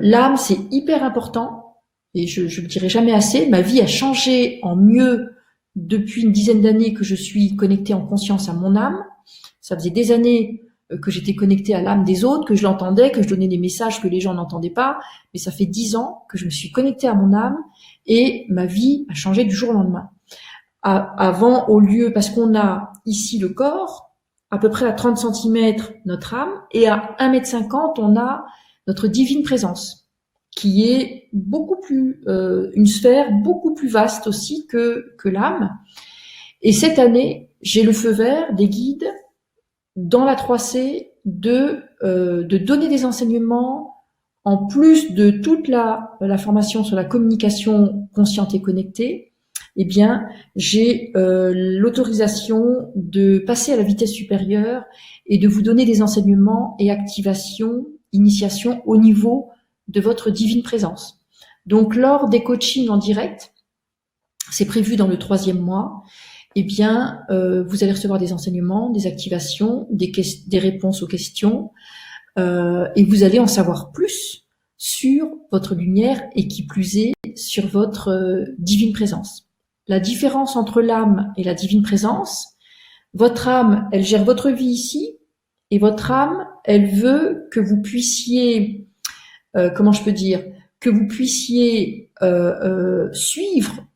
L'âme, c'est hyper important, et je le dirai jamais assez. Ma vie a changé en mieux depuis une dizaine d'années que je suis connectée en conscience à mon âme. Ça faisait des années que j'étais connectée à l'âme des autres, que je l'entendais, que je donnais des messages que les gens n'entendaient pas, mais ça fait 10 ans que je me suis connectée à mon âme, et ma vie a changé du jour au lendemain. Avant, au lieu, parce qu'on a ici le corps, à peu près à 30 centimètres notre âme, et à 1,50 m, on a notre divine présence, qui est beaucoup plus, une sphère beaucoup plus vaste aussi que l'âme. Et cette année, j'ai le feu vert des guides dans la 3C de donner des enseignements en plus de toute la formation sur la communication consciente et connectée. Eh bien, j'ai l'autorisation de passer à la vitesse supérieure et de vous donner des enseignements et activations, initiations au niveau de votre divine présence. Donc, lors des coachings en direct, c'est prévu dans le 3e mois, eh bien, vous allez recevoir des enseignements, des activations, des réponses aux questions, et vous allez en savoir plus sur votre lumière, et qui plus est, sur votre divine présence. La différence entre l'âme et la divine présence, votre âme, elle gère votre vie ici, et votre âme, elle veut que vous puissiez, comment je peux dire, que vous puissiez suivre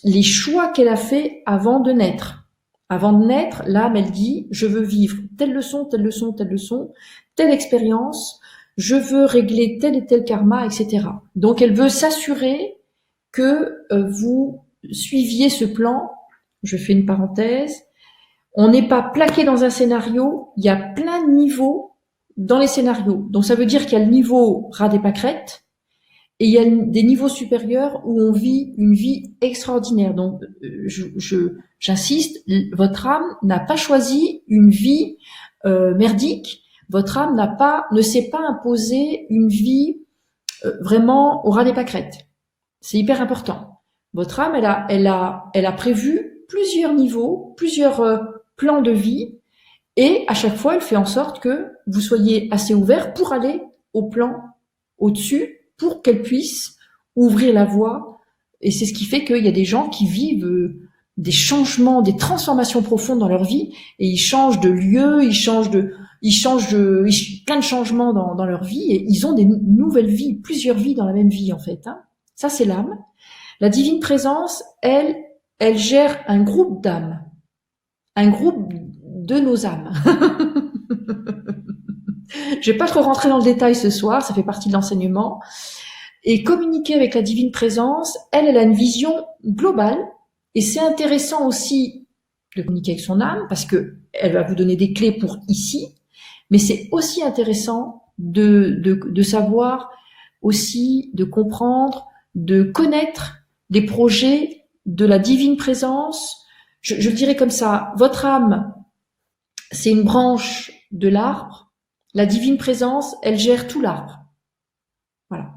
les choix qu'elle a fait avant de naître. Avant de naître, l'âme, elle dit, je veux vivre telle leçon, telle leçon, telle leçon, telle expérience, je veux régler tel et tel karma, etc. Donc, elle veut s'assurer que vous suiviez ce plan. Je fais une parenthèse. On n'est pas plaqué dans un scénario, il y a plein de niveaux dans les scénarios. Donc, ça veut dire qu'il y a le niveau ras des pâquerettes, et il y a des niveaux supérieurs où on vit une vie extraordinaire. Donc, j'insiste, votre âme n'a pas choisi une vie merdique. Votre âme ne s'est pas imposé une vie vraiment au ras des pâquerettes. C'est hyper important. Votre âme, elle a prévu plusieurs niveaux, plusieurs plans de vie, et à chaque fois, elle fait en sorte que vous soyez assez ouvert pour aller au plan au-dessus, pour qu'elle puisse ouvrir la voie. Et c'est ce qui fait qu'il y a des gens qui vivent des changements, des transformations profondes dans leur vie, et ils changent de lieu, ils changent plein de changements dans leur vie, et ils ont des nouvelles vies, plusieurs vies dans la même vie, en fait. Hein. Ça, c'est l'âme. La divine présence, elle gère un groupe d'âmes, un groupe de nos âmes. Je vais pas trop rentrer dans le détail ce soir, ça fait partie de l'enseignement. Et communiquer avec la divine présence, elle a une vision globale, et c'est intéressant aussi de communiquer avec son âme, parce que elle va vous donner des clés pour ici, mais c'est aussi intéressant de savoir aussi, de comprendre, de connaître les projets de la divine présence. Je le dirais comme ça, votre âme, c'est une branche de l'arbre. La divine présence, elle gère tout l'arbre. Voilà,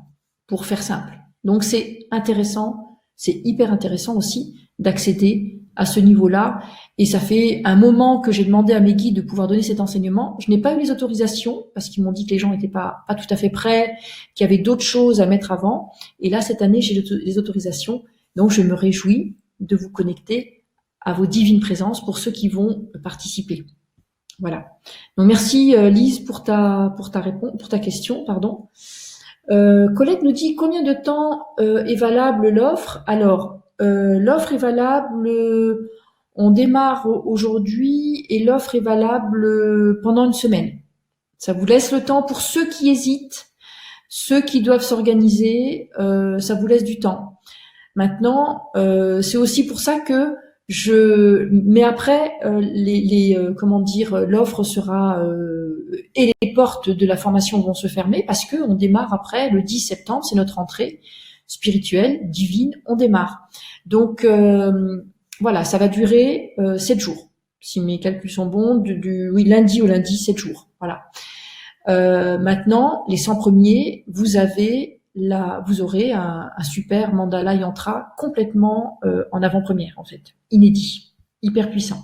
pour faire simple. Donc c'est intéressant, c'est hyper intéressant aussi d'accéder à ce niveau-là. Et ça fait un moment que j'ai demandé à mes guides de pouvoir donner cet enseignement. Je n'ai pas eu les autorisations parce qu'ils m'ont dit que les gens n'étaient pas tout à fait prêts, qu'il y avait d'autres choses à mettre avant. Et là, cette année, j'ai les autorisations. Donc je me réjouis de vous connecter à vos divines présences pour ceux qui vont participer. Voilà. Donc merci Lise pour ta réponse, pour ta question, pardon. Colette nous dit combien de temps est valable l'offre. Alors l'offre est valable, on démarre aujourd'hui, et l'offre est valable pendant une semaine. Ça vous laisse le temps pour ceux qui hésitent, ceux qui doivent s'organiser, ça vous laisse du temps. Maintenant, c'est aussi pour ça que mais après, comment dire, l'offre sera, et les portes de la formation vont se fermer, parce que on démarre après le 10 septembre, c'est notre entrée spirituelle, divine, on démarre. Donc voilà, ça va durer 7 jours. Si mes calculs sont bons, oui, lundi au lundi, 7 jours. Voilà. Maintenant, les 100 premiers, vous aurez un super mandala yantra complètement en avant-première, en fait, inédit, hyper puissant.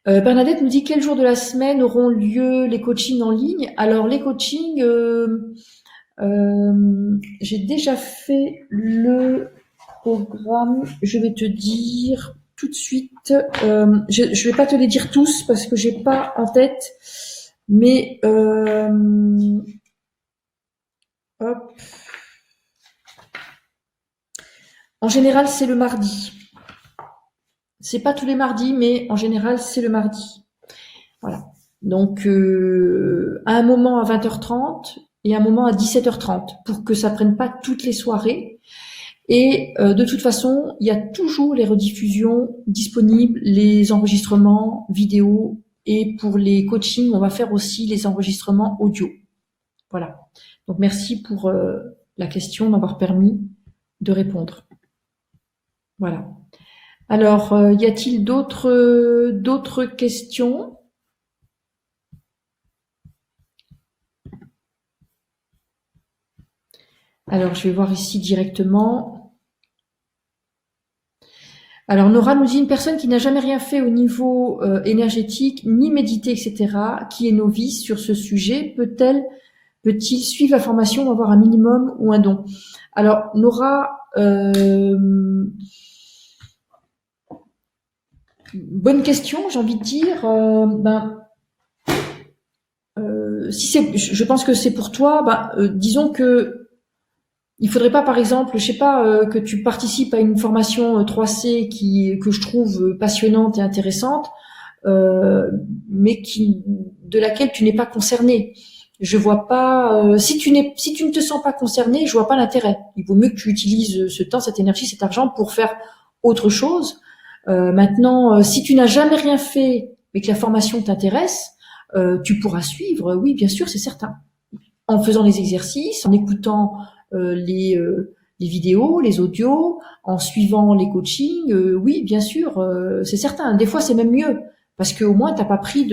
Bernadette nous dit quel jour de la semaine auront lieu les coachings en ligne. Alors les coachings, j'ai déjà fait le programme. Je vais te dire tout de suite. Je vais pas te les dire tous parce que j'ai pas en tête. Mais hop. En général, c'est le mardi. C'est pas tous les mardis, mais en général, c'est le mardi. Voilà. Donc, à un moment à 20h30 et un moment à 17h30 pour que ça prenne pas toutes les soirées. Et de toute façon, il y a toujours les rediffusions disponibles, les enregistrements vidéo. Et pour les coachings, on va faire aussi les enregistrements audio. Voilà. Donc, merci pour la question, m'avoir permis de répondre. Voilà. Alors, y a-t-il d'autres questions? Alors, je vais voir ici directement. Alors, Nora nous dit une personne qui n'a jamais rien fait au niveau énergétique, ni médité, etc., qui est novice sur ce sujet, peut-il suivre la formation ou avoir un minimum ou un don? Alors, Nora, bonne question, j'ai envie de dire. Je pense que c'est pour toi. Disons que il faudrait pas, par exemple, je sais pas, que tu participes à une formation 3C que je trouve passionnante et intéressante, mais de laquelle tu n'es pas concerné. Je vois pas. Si tu ne te sens pas concerné, je vois pas l'intérêt. Il vaut mieux que tu utilises ce temps, cette énergie, cet argent pour faire autre chose. Maintenant, si tu n'as jamais rien fait, mais que la formation t'intéresse, tu pourras suivre. Oui, bien sûr, c'est certain. En faisant les exercices, en écoutant les vidéos, les audios, en suivant les coachings, oui, bien sûr, c'est certain. Des fois, c'est même mieux parce qu'au moins t'as pas pris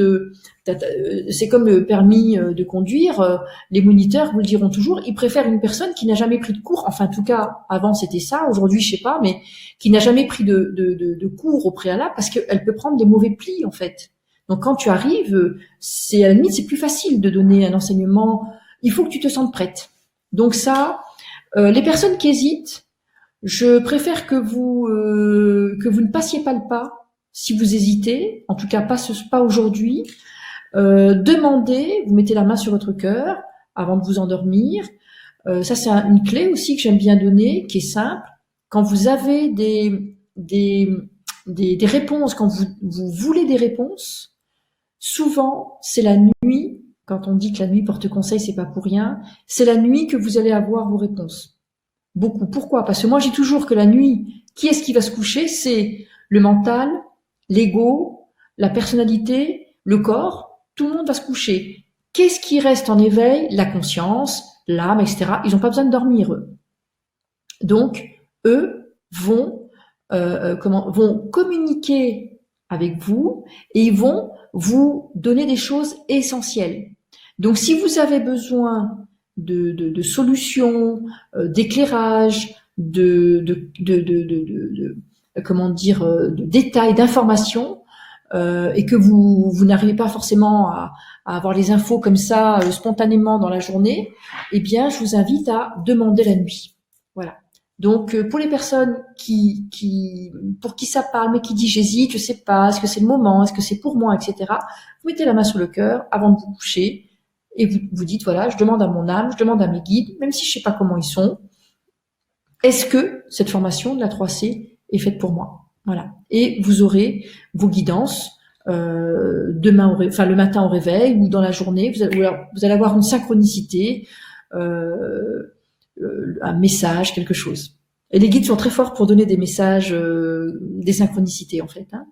c'est comme le permis de conduire. Les moniteurs vous le diront toujours, ils préfèrent une personne qui n'a jamais pris de cours. Enfin, en tout cas, avant c'était ça. Aujourd'hui, je sais pas, mais qui n'a jamais pris de cours au préalable parce qu'elle peut prendre des mauvais plis en fait. Donc quand tu arrives, c'est à la limite c'est plus facile de donner un enseignement. Il faut que tu te sentes prête. Donc ça. Les personnes qui hésitent, je préfère que vous ne passiez pas le pas si vous hésitez, en tout cas pas aujourd'hui. Demandez, vous mettez la main sur votre cœur avant de vous endormir. Ça c'est une clé aussi que j'aime bien donner, qui est simple. Quand vous avez des réponses, quand vous voulez des réponses, souvent c'est la nuit. Quand on dit que la nuit porte conseil, c'est pas pour rien. C'est la nuit que vous allez avoir vos réponses. Beaucoup. Pourquoi? Parce que moi, j'ai toujours que la nuit, qui est-ce qui va se coucher? C'est le mental, l'ego, la personnalité, le corps. Tout le monde va se coucher. Qu'est-ce qui reste en éveil? La conscience, l'âme, etc. Ils n'ont pas besoin de dormir, eux. Donc, eux vont communiquer avec vous et ils vont vous donner des choses essentielles. Donc, si vous avez besoin de solutions, d'éclairage, de détails, d'informations, et que vous n'arrivez pas forcément à avoir les infos comme ça spontanément dans la journée, eh bien, je vous invite à demander la nuit. Voilà. Donc, pour les personnes pour qui ça parle, mais qui dit j'hésite, je sais pas, est-ce que c'est le moment, est-ce que c'est pour moi, etc. Vous mettez la main sur le cœur avant de vous coucher et vous dites voilà, je demande à mon âme, je demande à mes guides, même si je sais pas comment ils sont, est-ce que cette formation de la 3C est faite pour moi? Voilà. Et vous aurez vos guidances le matin au réveil ou dans la journée. Vous allez avoir une synchronicité. Un message, quelque chose. Et les guides sont très forts pour donner des messages, des synchronicités en fait. Hein.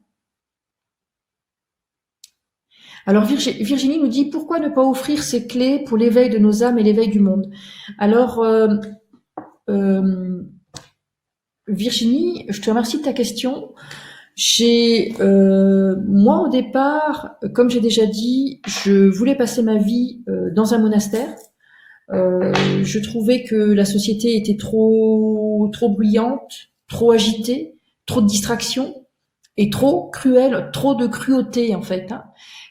Alors Virginie nous dit pourquoi ne pas offrir ces clés pour l'éveil de nos âmes et l'éveil du monde. Alors Virginie, je te remercie de ta question. Moi au départ, comme j'ai déjà dit, je voulais passer ma vie dans un monastère. Je trouvais que la société était trop bruyante, trop agitée, trop de distractions et trop cruelle, trop de cruauté en fait, hein.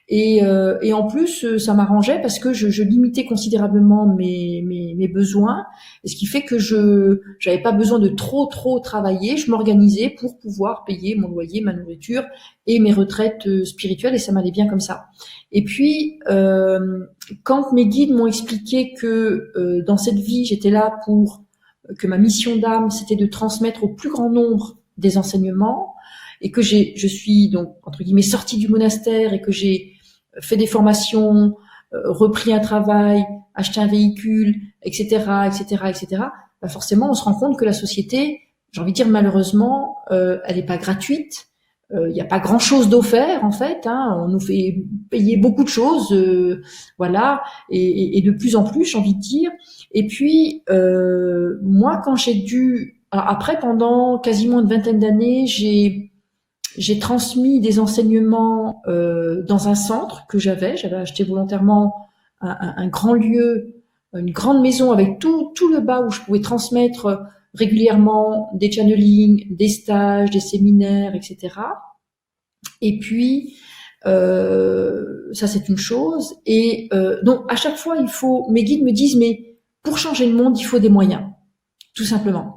Et en plus, ça m'arrangeait parce que je limitais considérablement mes besoins, et ce qui fait que je j'avais pas besoin de trop travailler. Je m'organisais pour pouvoir payer mon loyer, ma nourriture et mes retraites spirituelles, et ça m'allait bien comme ça. Et puis, quand mes guides m'ont expliqué que dans cette vie, j'étais là pour que ma mission d'âme, c'était de transmettre au plus grand nombre des enseignements, et que je suis donc entre guillemets sortie du monastère, et que j'ai fait des formations, repris un travail, acheté un véhicule, etc., etc., etc. Bah forcément, on se rend compte que la société, j'ai envie de dire malheureusement, elle n'est pas gratuite. Il n'y a pas grand-chose d'offert en fait, hein. On nous fait payer beaucoup de choses, voilà, et de plus en plus, j'ai envie de dire. Et puis moi, quand j'ai dû, alors après, pendant quasiment une vingtaine d'années, j'ai transmis des enseignements dans un centre que j'avais acheté volontairement un grand lieu, une grande maison avec tout le bas où je pouvais transmettre régulièrement des channelings, des stages, des séminaires, etc. Et puis ça c'est une chose. Et donc à chaque fois mes guides me disent, mais pour changer le monde il faut des moyens, tout simplement.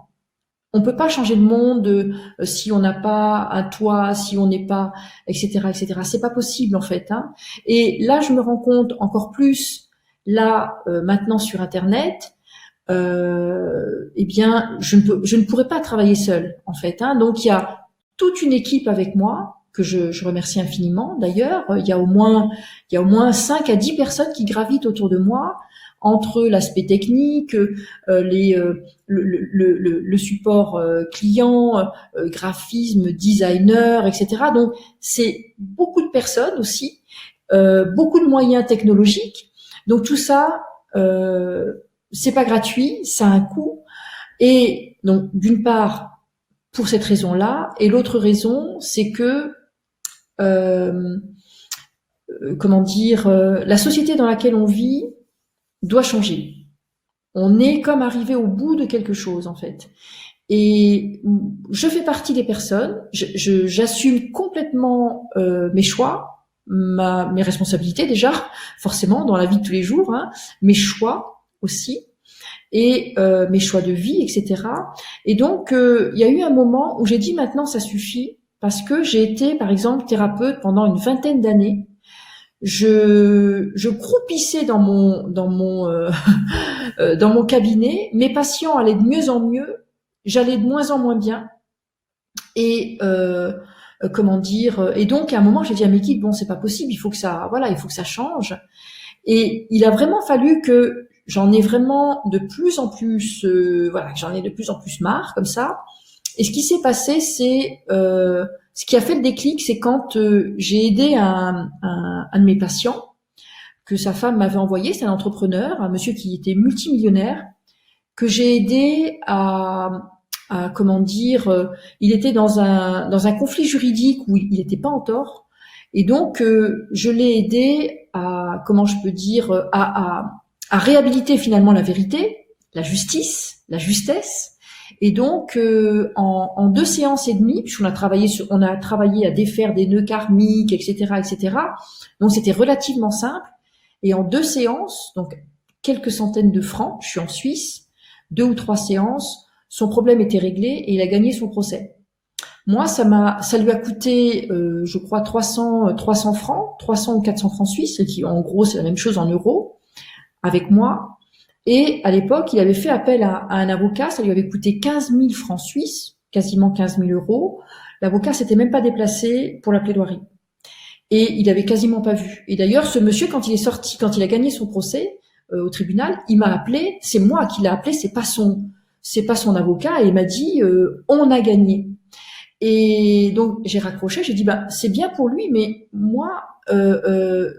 On peut pas changer le monde si on n'a pas un toit, si on n'est pas, etc., etc. C'est pas possible en fait, hein. Et là, je me rends compte encore plus là maintenant sur Internet. Eh bien, je ne pourrais pas travailler seule en fait, hein. Donc il y a toute une équipe avec moi que je remercie infiniment. D'ailleurs, il y a au moins 5 à 10 personnes qui gravitent autour de moi, entre l'aspect technique, le support client, graphisme, designer, etc. Donc c'est beaucoup de personnes aussi, beaucoup de moyens technologiques. Donc tout ça, c'est pas gratuit, ça a un coût. Et donc d'une part pour cette raison-là, et l'autre raison, c'est que comment dire, la société dans laquelle on vit doit changer. On est comme arrivé au bout de quelque chose en fait. Et je fais partie des personnes, j'assume complètement mes choix, mes responsabilités déjà, forcément dans la vie de tous les jours, hein, mes choix aussi, et mes choix de vie, etc. Et donc il y a eu un moment où j'ai dit maintenant ça suffit, parce que j'ai été par exemple thérapeute pendant une vingtaine d'années. Je croupissais dans mon dans mon cabinet. Mes patients allaient de mieux en mieux, j'allais de moins en moins bien. Et comment dire, et donc à un moment j'ai dit à mes guides, bon c'est pas possible, il faut que ça change. Et il a vraiment fallu que j'en ai vraiment de plus en plus j'en ai de plus en plus marre comme ça. Et ce qui s'est passé, c'est ce qui a fait le déclic, c'est quand j'ai aidé un de mes patients que sa femme m'avait envoyé. C'est un entrepreneur, un monsieur qui était multimillionnaire, que j'ai aidé à comment dire, il était dans un conflit juridique où il n'était pas en tort, et donc je l'ai aidé à, comment je peux dire, à réhabiliter finalement la vérité, la justice, la justesse. Et donc en 2 séances et demie, puisqu'on a travaillé à défaire des nœuds karmiques, etc., etc. Donc c'était relativement simple. Et en 2 séances, donc quelques centaines de francs, je suis en Suisse, 2 ou 3 séances, son problème était réglé et il a gagné son procès. Moi, ça lui a coûté, je crois 300 francs, 300 ou 400 francs suisses, qui en gros c'est la même chose en euros, avec moi. Et à l'époque, il avait fait appel à un avocat, ça lui avait coûté 15 000 francs suisses, quasiment 15 000 euros. L'avocat s'était même pas déplacé pour la plaidoirie. Et il avait quasiment pas vu. Et d'ailleurs, ce monsieur, quand il a gagné son procès au tribunal, il m'a appelé, c'est moi qui l'ai appelé, c'est pas son avocat, et il m'a dit on a gagné. Et donc j'ai raccroché, j'ai dit c'est bien pour lui, mais moi je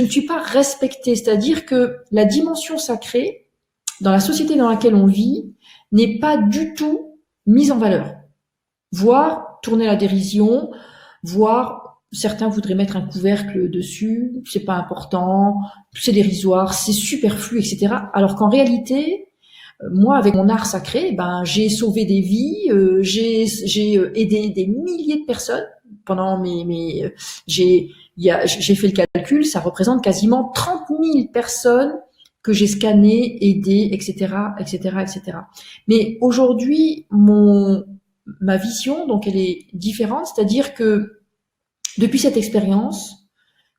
ne suis pas respectée, c'est-à-dire que la dimension sacrée, dans la société dans laquelle on vit, n'est pas du tout mise en valeur, voire tournée à la dérision, voire certains voudraient mettre un couvercle dessus, c'est pas important, c'est dérisoire, c'est superflu, etc. Alors qu'en réalité, moi, avec mon art sacré, ben, j'ai sauvé des vies, j'ai aidé des milliers de personnes pendant j'ai fait le calcul, ça représente quasiment 30 000 personnes que j'ai scannées, aidées, etc., etc., etc. Mais aujourd'hui, ma vision, donc, elle est différente, c'est-à-dire que depuis cette expérience,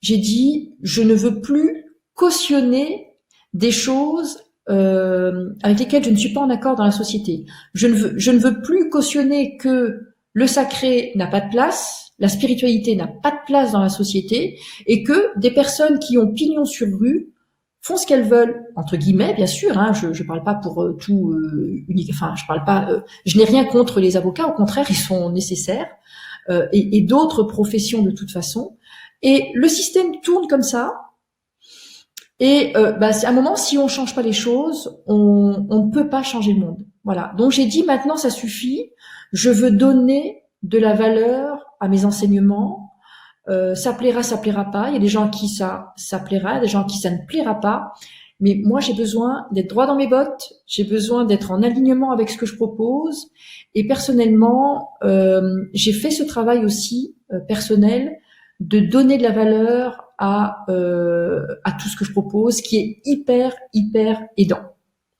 j'ai dit, je ne veux plus cautionner des choses avec lesquelles je ne suis pas en accord dans la société. Je ne veux plus cautionner que le sacré n'a pas de place, la spiritualité n'a pas de place dans la société, et que des personnes qui ont pignon sur rue font ce qu'elles veulent, entre guillemets, bien sûr. Hein, je parle pas pour tout unique. Enfin, je parle pas. Je n'ai rien contre les avocats. Au contraire, ils sont nécessaires et d'autres professions de toute façon. Et le système tourne comme ça. Et à un moment, si on change pas les choses, on ne peut pas changer le monde. Voilà. Donc j'ai dit maintenant, ça suffit. Je veux donner de la valeur à mes enseignements. Ça plaira pas. Il y a des gens à qui ça plaira, il y a des gens à qui ça ne plaira pas. Mais moi, j'ai besoin d'être droit dans mes bottes. J'ai besoin d'être en alignement avec ce que je propose. Et personnellement, j'ai fait ce travail aussi personnel de donner de la valeur à tout ce que je propose, qui est hyper aidant.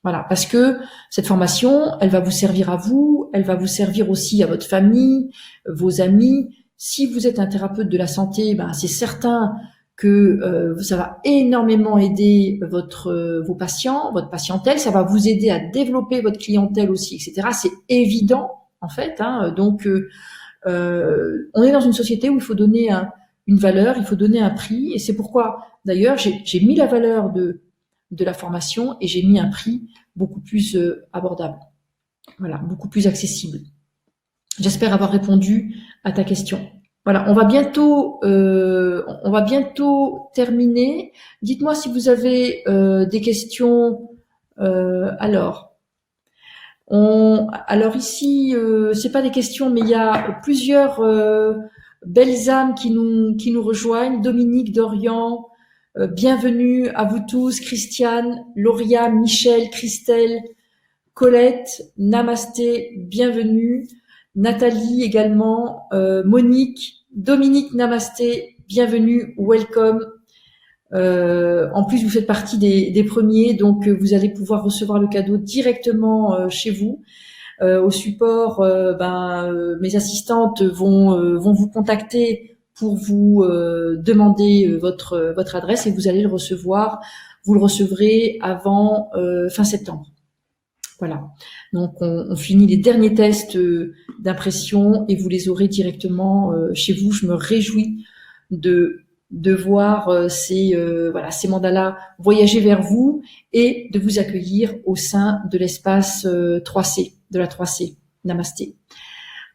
Voilà, parce que cette formation, elle va vous servir à vous, elle va vous servir aussi à votre famille, vos amis. Si vous êtes un thérapeute de la santé, ben c'est certain que ça va énormément aider vos patients, votre patientèle. Ça va vous aider à développer votre clientèle aussi, etc. C'est évident en fait. Hein, donc, on est dans une société où il faut donner une valeur, il faut donner un prix, et c'est pourquoi d'ailleurs j'ai mis la valeur de la formation et j'ai mis un prix beaucoup plus abordable, voilà, beaucoup plus accessible. J'espère avoir répondu à ta question. Voilà, on va bientôt terminer. Dites-moi si vous avez des questions. Alors ici, c'est pas des questions, mais il y a plusieurs belles âmes qui nous rejoignent. Dominique, Dorian, bienvenue à vous tous. Christiane, Lauria, Michel, Christelle, Colette, Namasté, bienvenue. Nathalie également, Monique, Dominique, Namasté, bienvenue, welcome. En plus, vous faites partie des premiers, donc vous allez pouvoir recevoir le cadeau directement chez vous. Au support, mes assistantes vont vous contacter pour vous demander votre adresse et vous allez le recevoir. Vous le recevrez avant fin septembre. Voilà. Donc on finit les derniers tests d'impression et vous les aurez directement chez vous. Je me réjouis de voir ces mandalas voyager vers vous et de vous accueillir au sein de l'espace 3C, de la 3C. Namasté.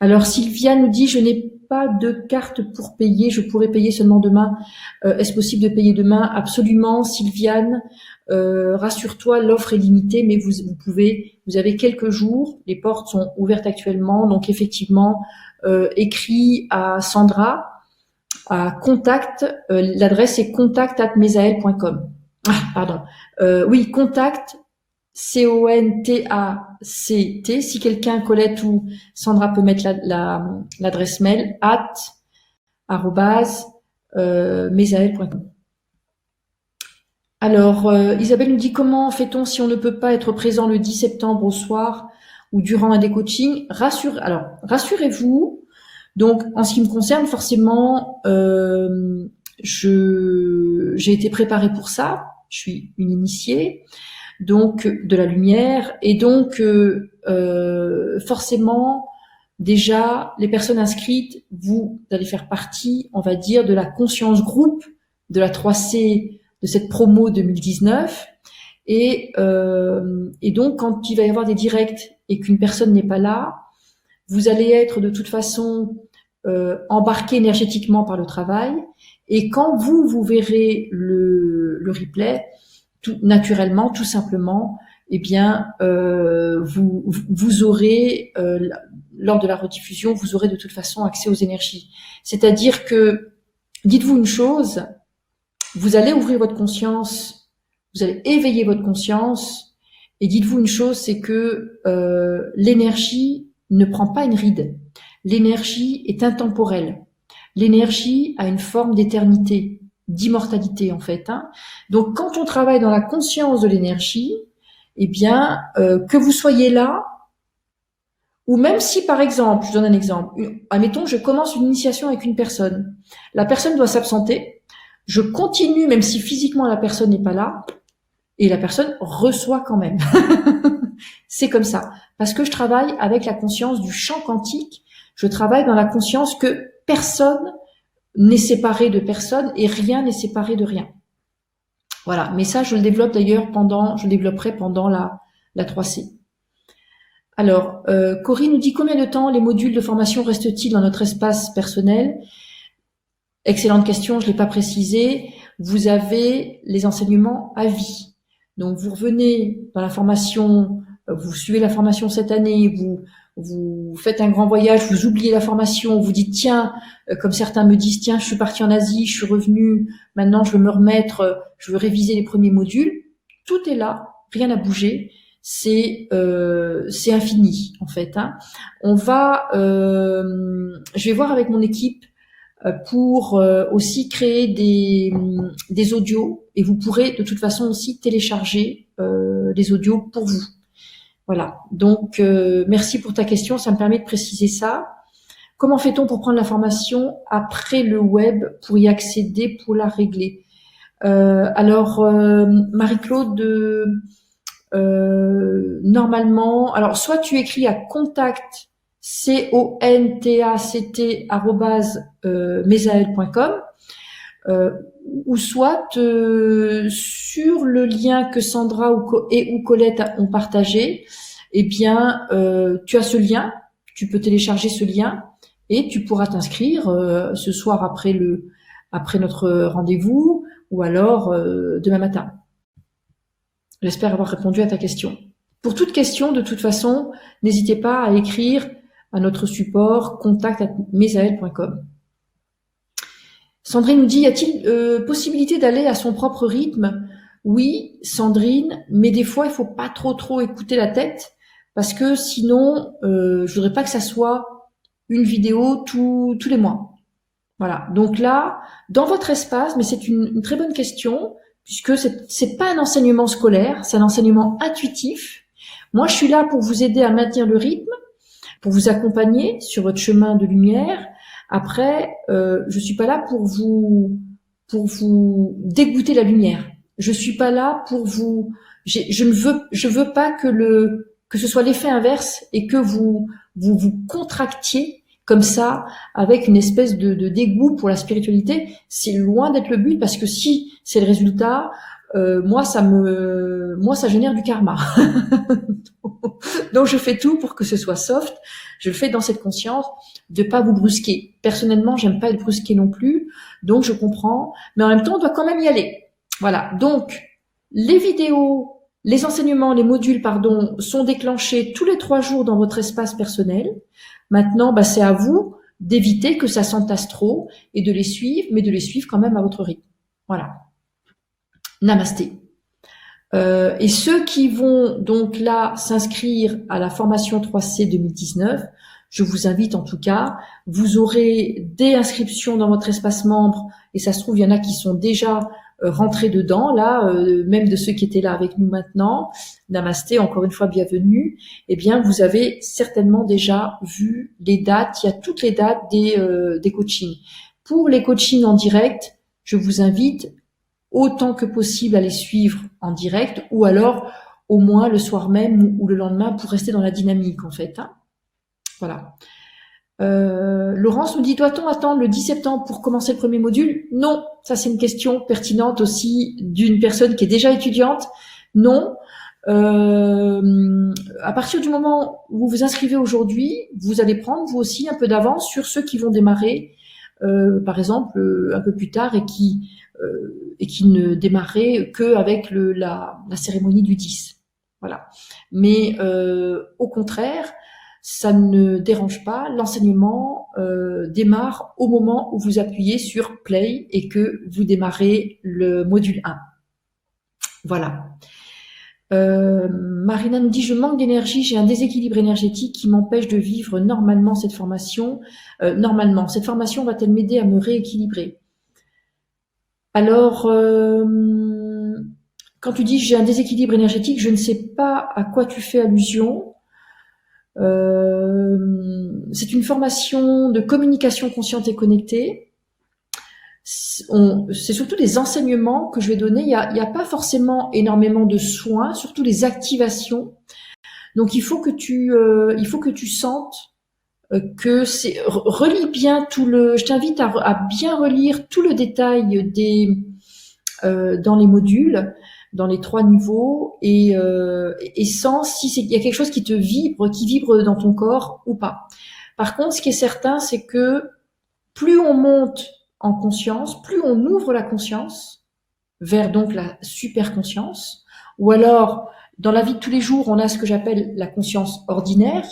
Alors Sylvia nous dit, je n'ai pas de carte pour payer, je pourrais payer seulement demain. Est-ce possible de payer demain? Absolument, Sylviane. Rassure-toi, l'offre est limitée, mais vous avez quelques jours. Les portes sont ouvertes actuellement, donc effectivement, écris à Sandra, à contact. L'adresse est contact@mesael.com. Ah, pardon. Oui, contact. CONTACT. Si quelqu'un, Colette ou Sandra peut mettre l'adresse mail @mesael.com. Alors, Isabelle nous dit, comment fait-on si on ne peut pas être présent le 10 septembre au soir ou durant un des coachings? Rassurez-vous. Donc, en ce qui me concerne, forcément, j'ai été préparée pour ça. Je suis une initiée, donc de la lumière, et donc forcément, déjà, les personnes inscrites, vous allez faire partie, on va dire, de la conscience groupe de la 3C de cette promo 2019. Et donc, quand il va y avoir des directs et qu'une personne n'est pas là, vous allez être de toute façon embarqué énergétiquement par le travail. Et quand vous verrez le replay, naturellement, tout simplement, eh bien, vous aurez, lors de la rediffusion, vous aurez de toute façon accès aux énergies. C'est-à-dire que, dites-vous une chose, vous allez ouvrir votre conscience, vous allez éveiller votre conscience, et dites-vous une chose, c'est que l'énergie ne prend pas une ride. L'énergie est intemporelle. L'énergie a une forme d'éternité, d'immortalité en fait. Donc quand on travaille dans la conscience de l'énergie, eh bien, que vous soyez là, ou même si par exemple, je donne un exemple, admettons je commence une initiation avec une personne, la personne doit s'absenter, je continue même si physiquement la personne n'est pas là, et la personne reçoit quand même. C'est comme ça, parce que je travaille avec la conscience du champ quantique, je travaille dans la conscience que personne n'est séparé de personne et rien n'est séparé de rien. Voilà, mais ça je le développe d'ailleurs je le développerai pendant la 3C. Alors, Corinne nous dit combien de temps les modules de formation restent-ils dans notre espace personnel? Excellente question, je l'ai pas précisé. Vous avez les enseignements à vie. Donc vous revenez dans la formation, vous suivez la formation cette année, vous faites un grand voyage, vous oubliez la formation, vous dites tiens, comme certains me disent tiens, je suis parti en Asie, je suis revenu, maintenant je veux me remettre, je veux réviser les premiers modules. Tout est là, rien n'a bougé, c'est infini en fait. On va, je vais voir avec mon équipe pour aussi créer des audios et vous pourrez de toute façon aussi télécharger les audios pour vous. Voilà, donc merci pour ta question, ça me permet de préciser ça. Comment fait-on pour prendre la formation après le web pour y accéder, pour la régler? Alors, Marie-Claude, normalement, alors soit tu écris à contact, contact @mesael.com ou soit sur le lien que Sandra ou Colette ont partagé, eh bien, tu as ce lien, tu peux télécharger ce lien et tu pourras t'inscrire ce soir après notre rendez-vous ou alors demain matin. J'espère avoir répondu à ta question. Pour toute question, de toute façon, n'hésitez pas à écrire à notre support contact@mesael.com. Sandrine nous dit, y a-t-il possibilité d'aller à son propre rythme? Oui, Sandrine, mais des fois, il faut pas trop écouter la tête parce que sinon, je voudrais pas que ça soit une vidéo tous les mois. Voilà. Donc là, dans votre espace, mais c'est une très bonne question puisque c'est pas un enseignement scolaire, c'est un enseignement intuitif. Moi, je suis là pour vous aider à maintenir le rythme, pour vous accompagner sur votre chemin de lumière. Après, je suis pas là pour vous dégoûter la lumière. Je suis pas là pour je veux pas que ce soit l'effet inverse et que vous contractiez comme ça avec une espèce de dégoût pour la spiritualité. C'est loin d'être le but parce que si c'est le résultat, moi ça génère du karma. Donc je fais tout pour que ce soit soft. Je le fais dans cette conscience de pas vous brusquer. Personnellement, j'aime pas être brusqué non plus, donc je comprends. Mais en même temps, on doit quand même y aller. Voilà. Donc les vidéos, les enseignements, les modules, sont déclenchés tous les 3 jours dans votre espace personnel. Maintenant, c'est à vous d'éviter que ça s'entasse trop et de les suivre, mais de les suivre quand même à votre rythme. Voilà. Namasté. Et ceux qui vont donc là s'inscrire à la formation 3C 2019, je vous invite en tout cas, vous aurez des inscriptions dans votre espace membre et ça se trouve, il y en a qui sont déjà rentrés dedans, là, même de ceux qui étaient là avec nous maintenant. Namasté, encore une fois, bienvenue. Eh bien, vous avez certainement déjà vu les dates, il y a toutes les dates des coachings. Pour les coachings en direct, je vous invite autant que possible à les suivre en direct ou alors au moins le soir même ou le lendemain pour rester dans la dynamique en fait. Voilà. Laurence nous dit, doit-on attendre le 10 septembre pour commencer le premier module? Non, ça c'est une question pertinente aussi d'une personne qui est déjà étudiante. Non. À partir du moment où vous vous inscrivez aujourd'hui, vous allez prendre vous aussi un peu d'avance sur ceux qui vont démarrer, par exemple, un peu plus tard et qui ne démarraient qu'avec la cérémonie du 10. Voilà. Mais au contraire, ça ne dérange pas. L'enseignement démarre au moment où vous appuyez sur Play et que vous démarrez le module 1. Voilà. Marina nous dit: je manque d'énergie, j'ai un déséquilibre énergétique qui m'empêche de vivre normalement cette formation. Normalement, cette formation va-t-elle m'aider à me rééquilibrer? Alors, quand tu dis j'ai un déséquilibre énergétique, je ne sais pas à quoi tu fais allusion. C'est une formation de communication consciente et connectée. C'est surtout des enseignements que je vais donner. Il y a pas forcément énormément de soins, surtout les activations. Donc il faut que tu sentes que c'est. Relis bien tout le. Je t'invite à bien relire tout le détail dans les modules, dans les 3 niveaux, et sens si il y a quelque chose qui vibre dans ton corps ou pas. Par contre, ce qui est certain, c'est que plus on monte en conscience, plus on ouvre la conscience vers donc la super conscience, ou alors dans la vie de tous les jours, on a ce que j'appelle la conscience ordinaire.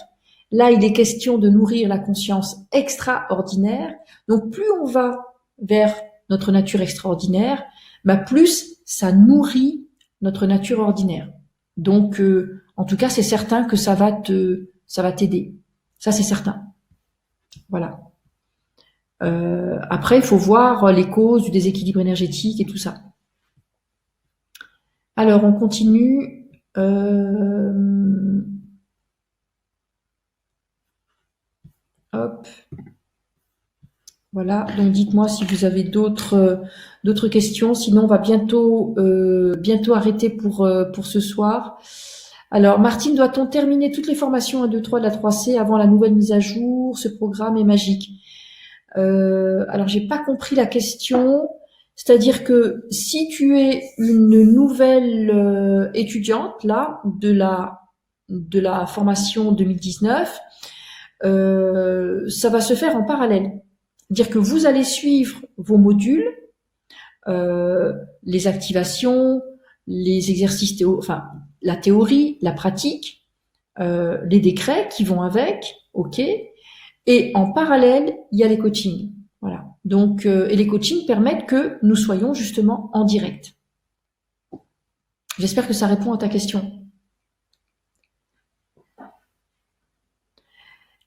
Là, il est question de nourrir la conscience extraordinaire. Donc, plus on va vers notre nature extraordinaire, plus ça nourrit notre nature ordinaire. Donc, en tout cas, c'est certain que ça va t'aider. Ça, c'est certain. Voilà. Après, il faut voir les causes du déséquilibre énergétique et tout ça. Alors, on continue. Hop. Voilà. Donc, dites-moi si vous avez d'autres questions. Sinon, on va bientôt arrêter pour ce soir. Alors, Martine, doit-on terminer toutes les formations 1, 2, 3 de la 3C avant la nouvelle mise à jour? Ce programme est magique. Alors, j'ai pas compris la question. C'est-à-dire que si tu es une nouvelle étudiante là de la formation 2019, ça va se faire en parallèle. Dire que vous allez suivre vos modules, les activations, les exercices la théorie, la pratique, les décrets qui vont avec, ok. Et en parallèle, il y a les coachings. Voilà. Donc, et les coachings permettent que nous soyons justement en direct. J'espère que ça répond à ta question.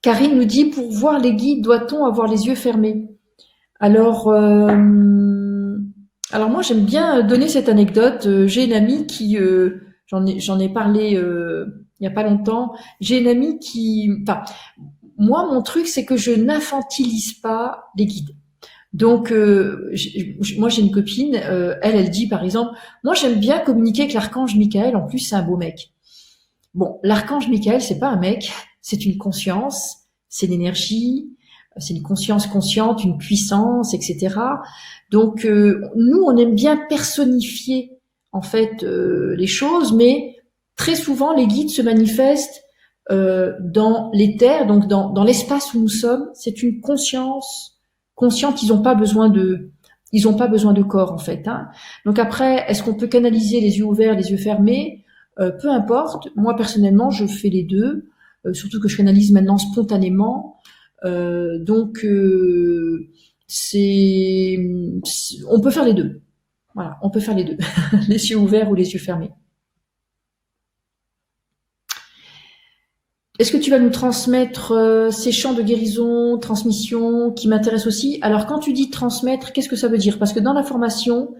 Karine nous dit: pour voir les guides, doit-on avoir les yeux fermés? Alors moi, j'aime bien donner cette anecdote. J'ai une amie qui, j'en ai parlé il y a pas longtemps. J'ai une amie moi, mon truc, c'est que je n'infantilise pas les guides. Donc, moi, j'ai une copine, elle dit, par exemple, moi, j'aime bien communiquer avec l'archange Michael. En plus, c'est un beau mec. Bon, l'archange Michael, c'est pas un mec, c'est une conscience, c'est l'énergie, c'est une conscience consciente, une puissance, etc. Donc, nous, on aime bien personnifier, en fait, les choses, mais très souvent, les guides se manifestent dans l'éther, donc dans l'espace où nous sommes. C'est une conscience consciente. Ils n'ont pas besoin de corps, en fait. Hein. Donc après, est-ce qu'on peut canaliser les yeux ouverts, les yeux fermés? Peu importe. Moi personnellement, je fais les deux. Surtout que je canalise maintenant spontanément. Donc on peut faire les deux. Voilà, on peut faire les deux. Les yeux ouverts ou les yeux fermés. Est-ce que tu vas nous transmettre ces champs de guérison, transmission qui m'intéressent aussi? Alors, quand tu dis transmettre, qu'est-ce que ça veut dire? Parce que dans la formation,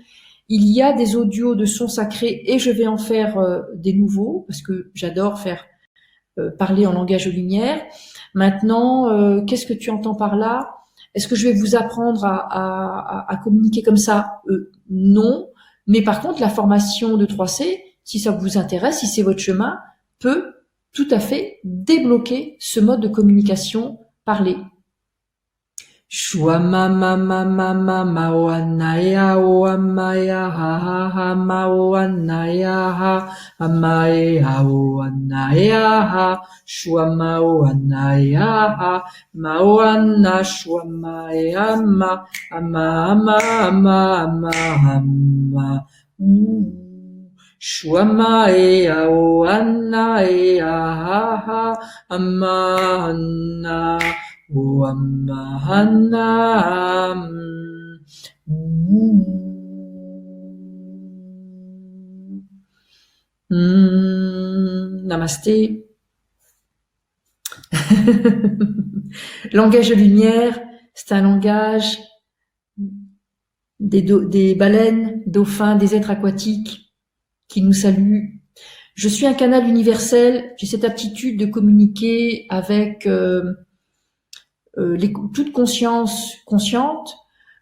il y a des audios de sons sacrés et je vais en faire des nouveaux parce que j'adore faire parler en langage de lumière. Maintenant, qu'est-ce que tu entends par là? Est-ce que je vais vous apprendre à communiquer comme ça? Non. Mais par contre, la formation de 3C, si ça vous intéresse, si c'est votre chemin, peut tout à fait débloquer ce mode de communication parlé. Shua ma ma ma ma ma ma wanaya wa maya ha ha ha ma wanaya ha amaya wanaya ha shua ma wanaya ha ma wana shua maya ma ama ama ama ama ama Shuama e ao anna e aha amma anna o amma anna Namasté. Langage de lumière, c'est un langage des baleines, dauphins, des êtres aquatiques qui nous saluent. Je suis un canal universel, j'ai cette aptitude de communiquer avec toute conscience consciente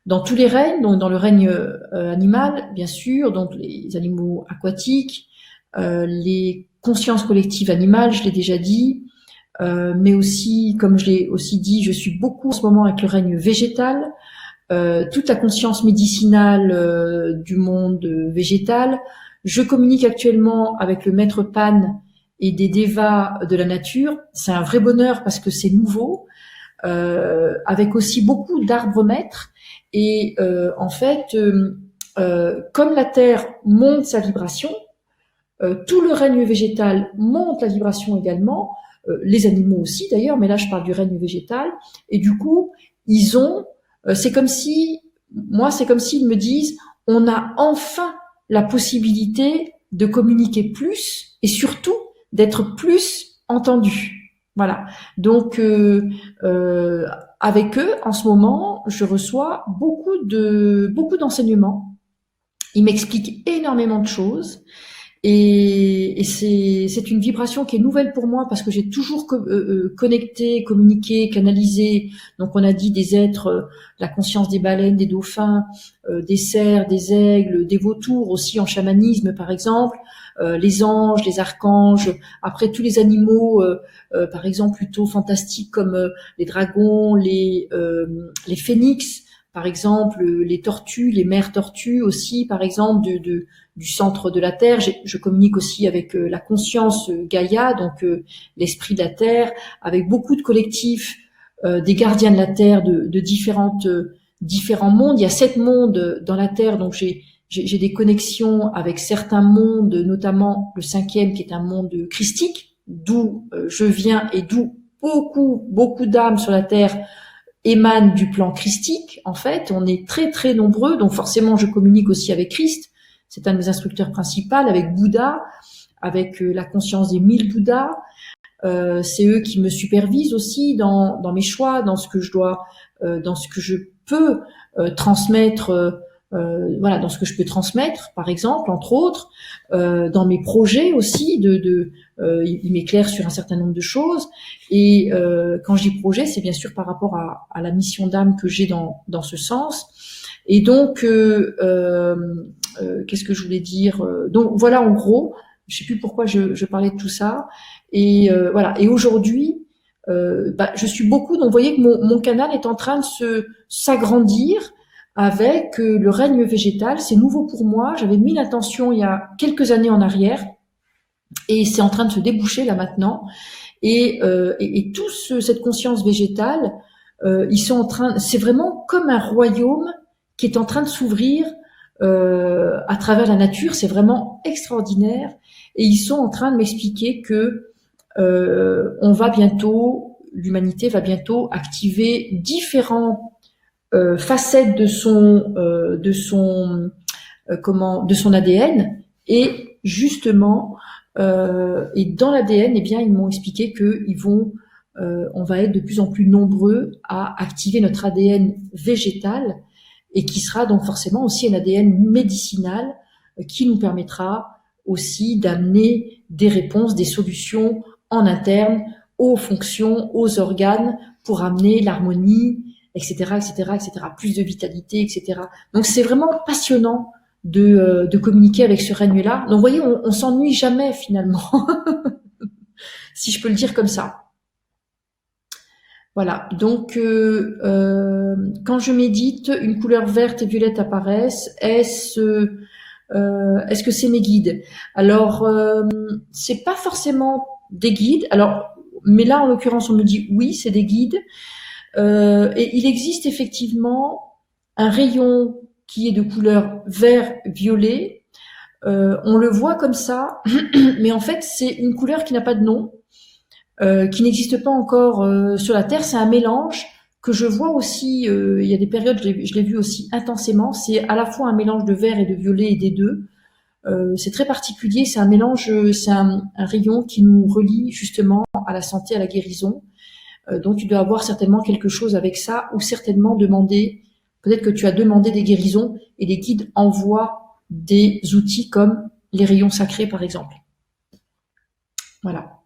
dans tous les règnes, donc dans le règne animal, bien sûr, donc les animaux aquatiques, les consciences collectives animales, je l'ai déjà dit, mais aussi, comme je l'ai aussi dit, je suis beaucoup en ce moment avec le règne végétal, toute la conscience médicinale du monde végétal. Je communique actuellement avec le maître Pan et des devas de la nature. C'est un vrai bonheur parce que c'est nouveau, avec aussi beaucoup d'arbres maîtres. Et en fait, comme la Terre monte sa vibration, tout le règne végétal monte la vibration également, les animaux aussi d'ailleurs, mais là je parle du règne végétal. Et du coup, ils ont, c'est comme s'ils me disent, on a enfin la possibilité de communiquer plus et surtout d'être plus entendu. Voilà. Donc avec eux, en ce moment, je reçois beaucoup d'enseignements. Ils m'expliquent énormément de choses. Et c'est une vibration qui est nouvelle pour moi parce que j'ai toujours connecté, communiqué, canalisé. Donc on a dit des êtres, la conscience des baleines, des dauphins, des cerfs, des aigles, des vautours aussi en chamanisme par exemple, les anges, les archanges. Après tous les animaux, par exemple plutôt fantastiques comme les dragons, les phénix. Par exemple, les tortues, les mères tortues aussi, par exemple, du centre de la Terre. Je communique aussi avec la conscience Gaïa, donc l'esprit de la Terre, avec beaucoup de collectifs des gardiens de la Terre de différents mondes. Il y a 7 mondes dans la Terre, donc j'ai des connexions avec certains mondes, notamment le 5e qui est un monde christique, d'où je viens et d'où beaucoup d'âmes sur la Terre émanent du plan christique. En fait, on est très très nombreux, donc forcément je communique aussi avec Christ, c'est un de mes instructeurs principaux, avec Bouddha, avec la conscience des 1000 Bouddhas. C'est eux qui me supervisent aussi dans mes choix, dans ce que je dois, dans ce que je peux transmettre, voilà, dans ce que je peux transmettre, par exemple, entre autres, dans mes projets aussi, il m'éclaire sur un certain nombre de choses. Et quand je dis projet, c'est bien sûr par rapport à la mission d'âme que j'ai dans ce sens. Et donc, qu'est-ce que je voulais dire? Donc voilà, en gros, je sais plus pourquoi je parlais de tout ça. Et voilà. Et aujourd'hui, je suis beaucoup. Donc, vous voyez que mon canal est en train de s'agrandir avec le règne végétal. C'est nouveau pour moi. J'avais mis l'intention il y a quelques années en arrière, et c'est en train de se déboucher là maintenant. Et tous cette conscience végétale, ils sont en train. C'est vraiment comme un royaume qui est en train de s'ouvrir à travers la nature. C'est vraiment extraordinaire. Et ils sont en train de m'expliquer que l'humanité va bientôt activer différents facettes de son ADN, et justement et dans l'ADN, eh bien ils m'ont expliqué que on va être de plus en plus nombreux à activer notre ADN végétal, et qui sera donc forcément aussi un ADN médicinal qui nous permettra aussi d'amener des réponses, des solutions en interne aux fonctions, aux organes, pour amener l'harmonie, etc., etc., etc., plus de vitalité, etc. Donc c'est vraiment passionnant de communiquer avec ce règne-là. Donc vous voyez, on s'ennuie jamais finalement, si je peux le dire comme ça. Voilà. Donc quand je médite, une couleur verte et violette apparaissent. Est-ce que c'est mes guides? Alors c'est pas forcément des guides. Alors, mais là en l'occurrence on me dit oui, c'est des guides. Et il existe effectivement un rayon qui est de couleur vert-violet, On le voit comme ça, mais en fait, c'est une couleur qui n'a pas de nom, qui n'existe pas encore sur la Terre. C'est un mélange que je vois aussi, il y a des périodes, je l'ai vu aussi intensément. C'est à la fois un mélange de vert et de violet et des deux. C'est très particulier, c'est un mélange, c'est un rayon qui nous relie justement à la santé, à la guérison. Donc tu dois avoir certainement quelque chose avec ça, ou certainement demander, peut-être que tu as demandé des guérisons et les guides envoient des outils comme les rayons sacrés par exemple. Voilà.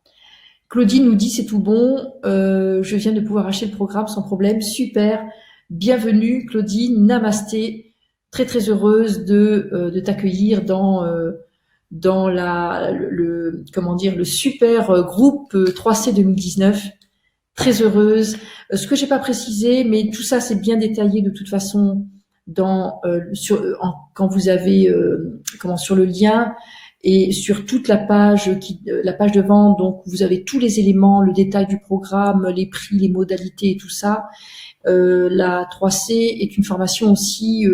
Claudine nous dit c'est tout bon, je viens de pouvoir acheter le programme sans problème, super, bienvenue Claudine, namasté, très très heureuse de t'accueillir dans le super groupe 3C 2019. Très heureuse. Ce que j'ai pas précisé, mais tout ça c'est bien détaillé de toute façon quand vous avez sur le lien et sur toute la page la page de vente. Donc vous avez tous les éléments, le détail du programme, les prix, les modalités et tout ça. La 3C est une formation aussi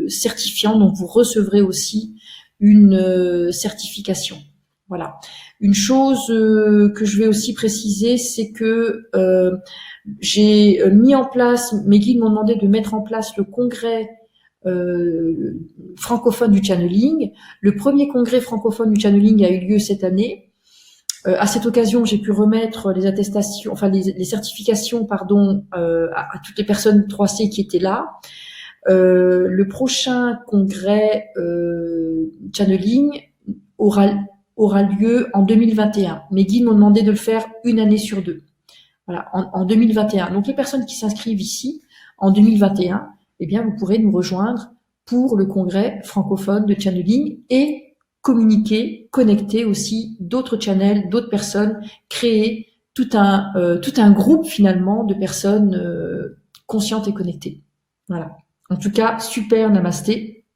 certifiante, donc vous recevrez aussi une certification. Voilà. Une chose que je vais aussi préciser, c'est que j'ai mis en place, mes guides m'ont demandé de mettre en place le congrès francophone du channeling. Le premier congrès francophone du channeling a eu lieu cette année. À cette occasion, j'ai pu remettre les attestations, enfin les certifications, pardon, à toutes les personnes 3C qui étaient là. Le prochain congrès channeling aura lieu en 2021. Mes guides m'ont demandé de le faire une année sur deux. Voilà, en 2021. Donc les personnes qui s'inscrivent ici en 2021, eh bien vous pourrez nous rejoindre pour le congrès francophone de channeling et communiquer, connecter aussi d'autres channels, d'autres personnes, créer tout un groupe finalement de personnes conscientes et connectées. Voilà. En tout cas, super, namasté.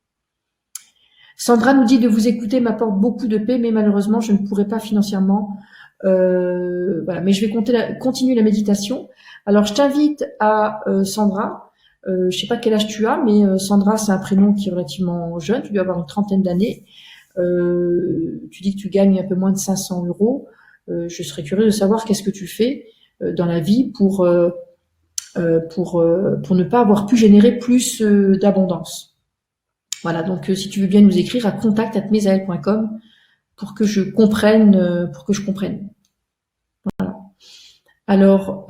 Sandra nous dit de vous écouter m'apporte beaucoup de paix, mais malheureusement, je ne pourrai pas financièrement. Voilà, mais je vais continuer la méditation. Alors, je t'invite à Sandra. Je sais pas quel âge tu as, mais Sandra, c'est un prénom qui est relativement jeune. Tu dois avoir une trentaine d'années. Tu dis que tu gagnes un peu moins de 500 euros. Je serais curieuse de savoir qu'est-ce que tu fais dans la vie pour ne pas avoir pu générer plus d'abondance. Voilà, donc si tu veux bien nous écrire à contact@mesael.com pour que je comprenne. Voilà. Alors,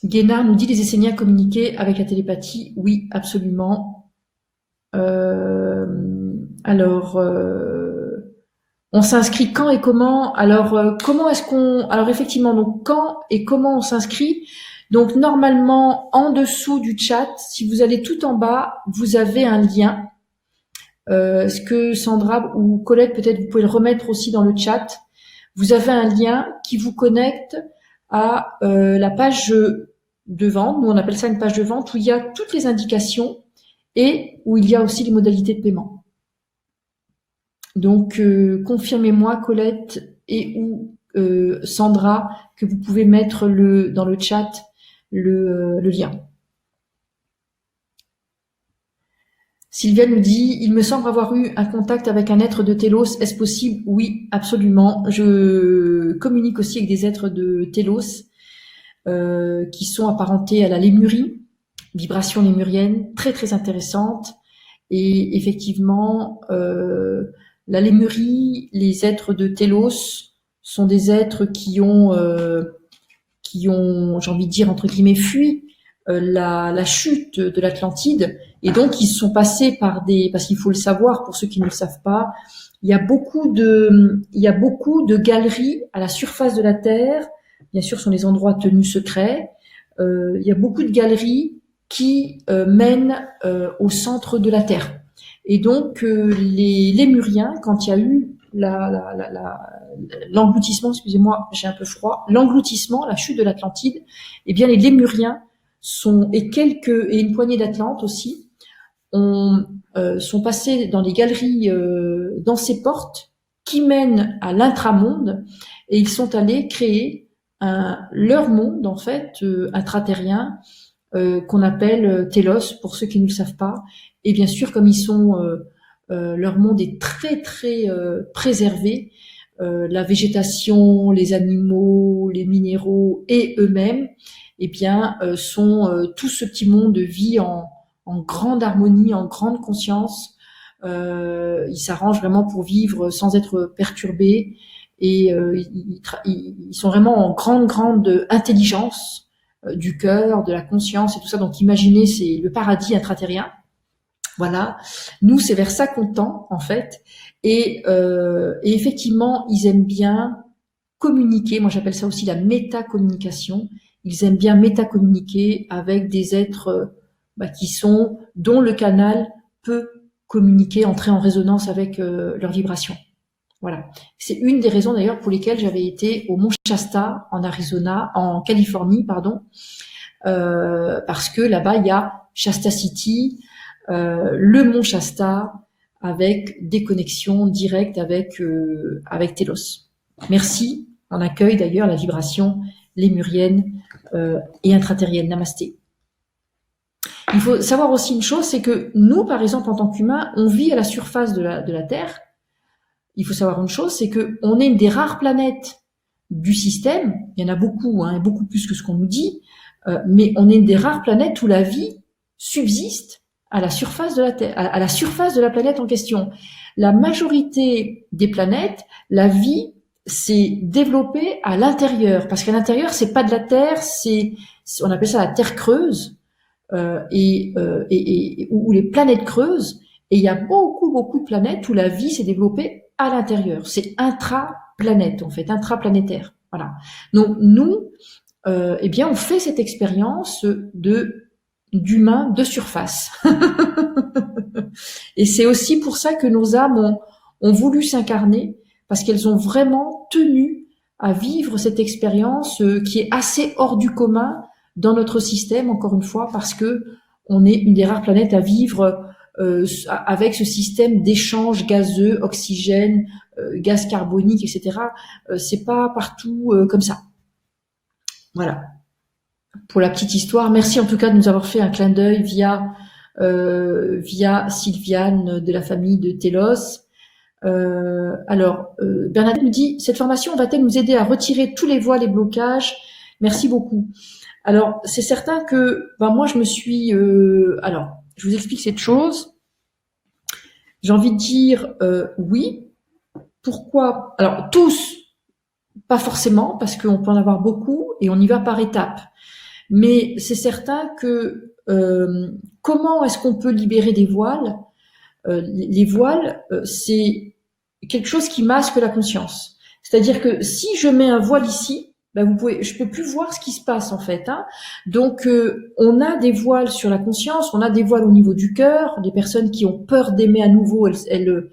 Guénard nous dit les enseignants à communiquer avec la télépathie. Oui, absolument. Alors, on s'inscrit quand et comment? Alors, comment est-ce qu'on... Alors, effectivement, donc quand et comment on s'inscrit? Donc, normalement, en dessous du chat, si vous allez tout en bas, vous avez un lien. Est-ce que Sandra ou Colette, peut-être vous pouvez le remettre aussi dans le chat. Vous avez un lien qui vous connecte à la page de vente. Nous, on appelle ça une page de vente où il y a toutes les indications et où il y a aussi les modalités de paiement. Donc, confirmez-moi, Colette et ou Sandra, que vous pouvez mettre dans le chat le lien. Sylvia nous dit, il me semble avoir eu un contact avec un être de Télos. Est-ce possible? Oui, absolument. Je communique aussi avec des êtres de Télos qui sont apparentés à la lémurie, vibration lémurienne, très très intéressante. Et effectivement, la lémurie, les êtres de Télos sont des êtres qui ont, j'ai envie de dire entre guillemets, fui la chute de l'Atlantide, et donc ils sont passés parce qu'il faut le savoir pour ceux qui ne le savent pas, il y a beaucoup de galeries à la surface de la Terre. Bien sûr, ce sont des endroits tenus secrets. Il y a beaucoup de galeries qui mènent au centre de la Terre. Et donc les Lémuriens, quand il y a eu l'engloutissement, excusez-moi, j'ai un peu froid, l'engloutissement, la chute de l'Atlantide, eh bien les Lémuriens et une poignée d'Atlantes aussi sont passés dans les galeries, dans ces portes qui mènent à l'intramonde, et ils sont allés créer leur monde en fait intraterrien, qu'on appelle télos, pour ceux qui ne le savent pas. Et bien sûr, comme leur monde est très très préservé, la végétation, les animaux, les minéraux et eux-mêmes, eh bien, tout ce petit monde vit en grande harmonie, en grande conscience. Ils s'arrangent vraiment pour vivre sans être perturbés et ils sont vraiment en grande intelligence du cœur, de la conscience et tout ça. Donc imaginez, c'est le paradis intraterrien. Voilà. Nous, c'est vers ça qu'on tend en fait. Et effectivement, ils aiment bien communiquer. Moi, j'appelle ça aussi la métacommunication. Ils aiment bien métacommuniquer avec des êtres dont le canal peut communiquer, entrer en résonance avec leurs vibrations. Voilà. C'est une des raisons d'ailleurs pour lesquelles j'avais été au Mont Shasta en Californie, pardon, parce que là-bas il y a Shasta City, le Mont Shasta, avec des connexions directes avec Telos. Merci. On accueille d'ailleurs la vibration lémurienne et intraterrienne. Namasté. Il faut savoir aussi une chose, c'est que nous, par exemple, en tant qu'humains, on vit à la surface de la Terre. Il faut savoir une chose, c'est que on est une des rares planètes du système. Il y en a beaucoup, beaucoup plus que ce qu'on nous dit, mais on est une des rares planètes où la vie subsiste à la surface de la Terre, à la surface de la planète en question. La majorité des planètes, la vie s'est développée à l'intérieur, parce qu'à l'intérieur, c'est pas de la Terre, on appelle ça la Terre creuse. Ou les planètes creuses, et il y a beaucoup de planètes où la vie s'est développée à l'intérieur. C'est intraplanète, en fait, intraplanétaire. Voilà. Donc nous, on fait cette expérience d'humain de surface. Et c'est aussi pour ça que nos âmes ont voulu s'incarner, parce qu'elles ont vraiment tenu à vivre cette expérience qui est assez hors du commun dans notre système, encore une fois, parce que on est une des rares planètes à vivre avec ce système d'échange gazeux, oxygène, gaz carbonique, etc. C'est pas partout comme ça. Voilà. Pour la petite histoire, merci en tout cas de nous avoir fait un clin d'œil via Sylviane de la famille de Telos. Bernadette nous dit, cette formation va-t-elle nous aider à retirer tous les voiles et blocages? Merci beaucoup. Alors, c'est certain que moi, je me suis... je vous explique cette chose. J'ai envie de dire oui. Pourquoi? Alors, tous, pas forcément, parce qu'on peut en avoir beaucoup et on y va par étapes. Mais c'est certain que comment est-ce qu'on peut libérer des voiles? Les voiles, c'est quelque chose qui masque la conscience. C'est-à-dire que si je mets un voile ici, je peux plus voir ce qui se passe en fait. Donc, on a des voiles sur la conscience, on a des voiles au niveau du cœur. Les personnes qui ont peur d'aimer à nouveau, il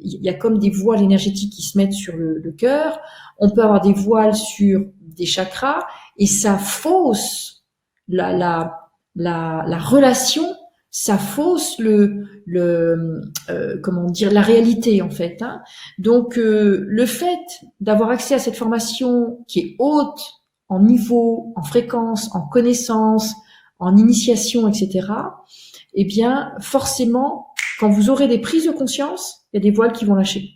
y a comme des voiles énergétiques qui se mettent sur le cœur. On peut avoir des voiles sur des chakras et ça fausse la relation, ça fausse la réalité en fait. Donc le fait d'avoir accès à cette formation qui est haute en niveau, en fréquence, en connaissance, en initiation, etc. Eh bien forcément, quand vous aurez des prises de conscience, il y a des voiles qui vont lâcher.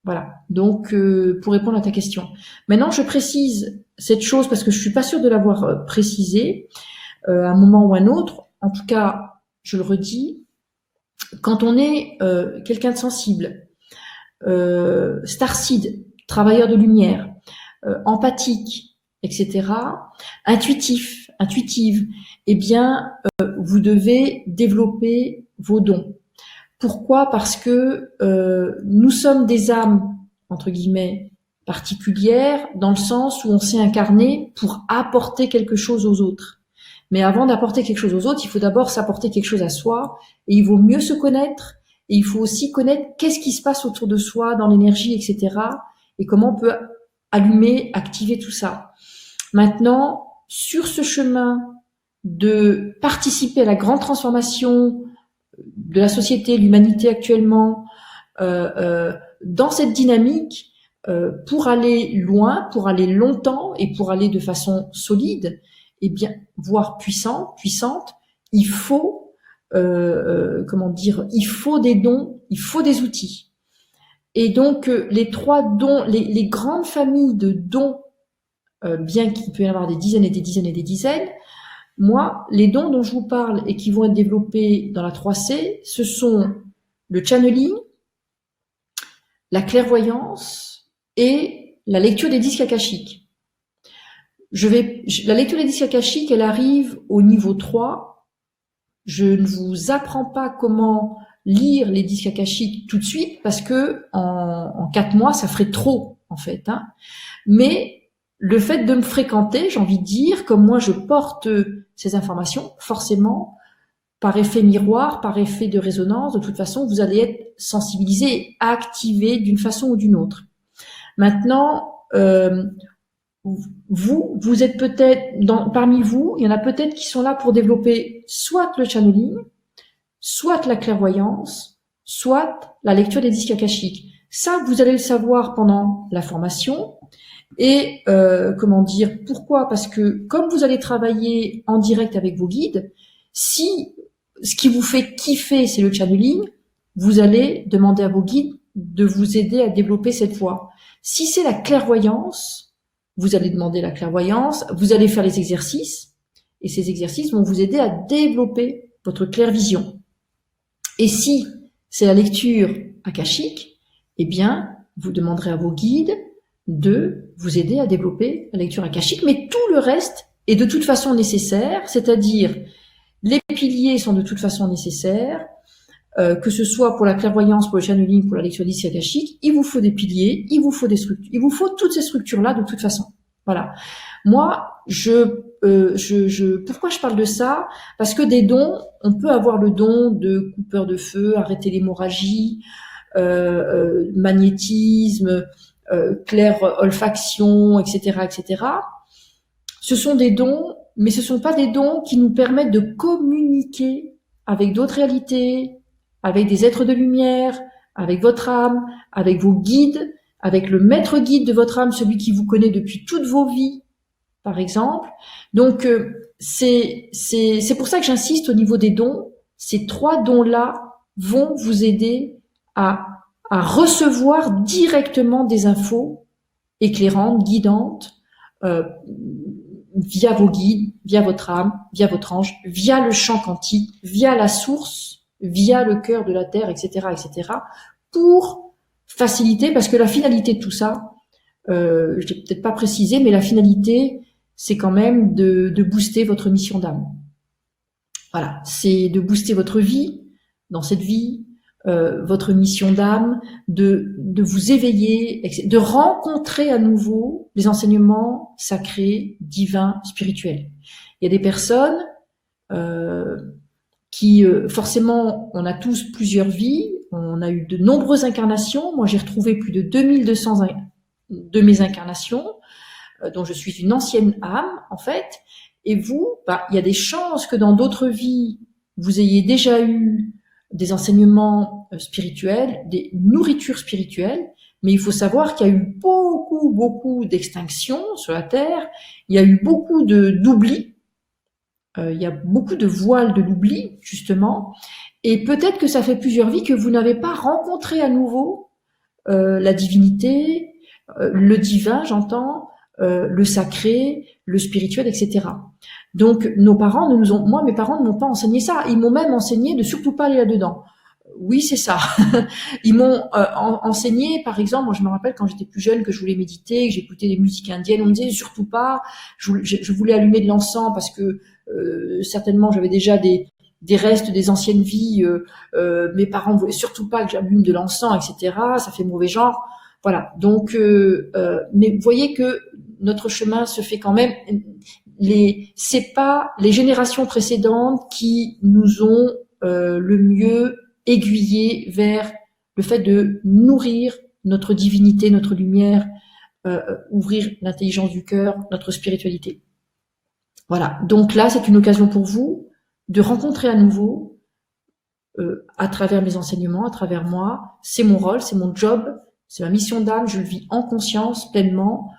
Voilà. Donc pour répondre à ta question. Maintenant, je précise cette chose parce que je suis pas sûre de l'avoir précisé à un moment ou à un autre. En tout cas, je le redis, quand on est quelqu'un de sensible, starseed, travailleur de lumière, empathique, etc., intuitive, eh bien, vous devez développer vos dons. Pourquoi? Parce que nous sommes des âmes, entre guillemets, particulières, dans le sens où on s'est incarné pour apporter quelque chose aux autres. Mais avant d'apporter quelque chose aux autres, il faut d'abord s'apporter quelque chose à soi, et il vaut mieux se connaître, et il faut aussi connaître qu'est-ce qui se passe autour de soi, dans l'énergie, etc., et comment on peut allumer, activer tout ça. Maintenant, sur ce chemin de participer à la grande transformation de la société, de l'humanité actuellement, dans cette dynamique, pour aller loin, pour aller longtemps, et pour aller de façon solide, et bien, voire puissante, il faut, il faut des dons, il faut des outils. Et donc, les 3 dons, les grandes familles de dons, bien qu'il peut y en avoir des dizaines et des dizaines et des dizaines, moi, les dons dont je vous parle et qui vont être développés dans la 3C, ce sont le channeling, la clairvoyance et la lecture des disques akashiques. La lecture des disques akashiques, elle arrive au niveau 3. Je ne vous apprends pas comment lire les disques akashiques tout de suite parce que en 4 mois, ça ferait trop, en fait, hein. Mais le fait de me fréquenter, j'ai envie de dire, comme moi je porte ces informations, forcément, par effet miroir, par effet de résonance, de toute façon, vous allez être sensibilisé, activé d'une façon ou d'une autre. Maintenant, vous êtes peut-être, parmi vous, il y en a peut-être qui sont là pour développer soit le channeling, soit la clairvoyance, soit la lecture des disques akashiques. Ça, vous allez le savoir pendant la formation. Et pourquoi? Parce que comme vous allez travailler en direct avec vos guides, si ce qui vous fait kiffer, c'est le channeling, vous allez demander à vos guides de vous aider à développer cette voie. Si c'est la clairvoyance, vous allez demander la clairvoyance, vous allez faire les exercices, et ces exercices vont vous aider à développer votre clairvision. Et si c'est la lecture akashique, eh bien, vous demanderez à vos guides de vous aider à développer la lecture akashique, mais tout le reste est de toute façon nécessaire, c'est-à-dire les piliers sont de toute façon nécessaires, que ce soit pour la clairvoyance, pour le channeling, pour la lecture des disques akashiques, il vous faut des piliers, il vous faut des structures, il vous faut toutes ces structures-là de toute façon. Voilà. Moi, pourquoi je parle de ça? Parce que des dons, on peut avoir le don de coupeur de feu, arrêter l'hémorragie, magnétisme, clair olfaction, etc., etc. Ce sont des dons, mais ce sont pas des dons qui nous permettent de communiquer avec d'autres réalités, avec des êtres de lumière, avec votre âme, avec vos guides, avec le maître guide de votre âme, celui qui vous connaît depuis toutes vos vies, par exemple. Donc, c'est pour ça que j'insiste au niveau des dons. Ces 3 dons-là vont vous aider à recevoir directement des infos éclairantes, guidantes, via vos guides, via votre âme, via votre ange, via le champ quantique, via la source, via le cœur de la terre, etc., etc., pour faciliter, parce que la finalité de tout ça, je l'ai peut-être pas précisé, mais la finalité, c'est quand même de booster votre mission d'âme. Voilà, c'est de booster votre vie, dans cette vie, votre mission d'âme, de vous éveiller, de rencontrer à nouveau les enseignements sacrés, divins, spirituels. Il y a des personnes qui, forcément, on a tous plusieurs vies, on a eu de nombreuses incarnations. Moi, j'ai retrouvé plus de 2200 de mes incarnations, dont je suis une ancienne âme, en fait. Et vous, il y a des chances que dans d'autres vies, vous ayez déjà eu des enseignements spirituels, des nourritures spirituelles, mais il faut savoir qu'il y a eu beaucoup d'extinctions sur la Terre, il y a eu beaucoup d'oubli, il y a beaucoup de voiles de l'oubli, justement, et peut-être que ça fait plusieurs vies que vous n'avez pas rencontré à nouveau la divinité, le divin, j'entends, le sacré, le spirituel, etc. Donc, nos parents mes parents ne m'ont pas enseigné ça. Ils m'ont même enseigné de surtout pas aller là-dedans. Oui, c'est ça. Ils m'ont enseigné, par exemple, moi je me rappelle quand j'étais plus jeune que je voulais méditer, que j'écoutais des musiques indiennes, on me disait surtout pas, je voulais allumer de l'encens parce que certainement j'avais déjà des restes des anciennes vies, mes parents voulaient surtout pas que j'allume de l'encens, etc. Ça fait mauvais genre. Voilà. Donc, mais vous voyez que notre chemin se fait quand même. C'est pas les générations précédentes qui nous ont le mieux aiguillés vers le fait de nourrir notre divinité, notre lumière, ouvrir l'intelligence du cœur, notre spiritualité. Voilà. Donc là, c'est une occasion pour vous de rencontrer à nouveau, à travers mes enseignements, à travers moi. C'est mon rôle, c'est mon job, c'est ma mission d'âme. Je le vis en conscience pleinement.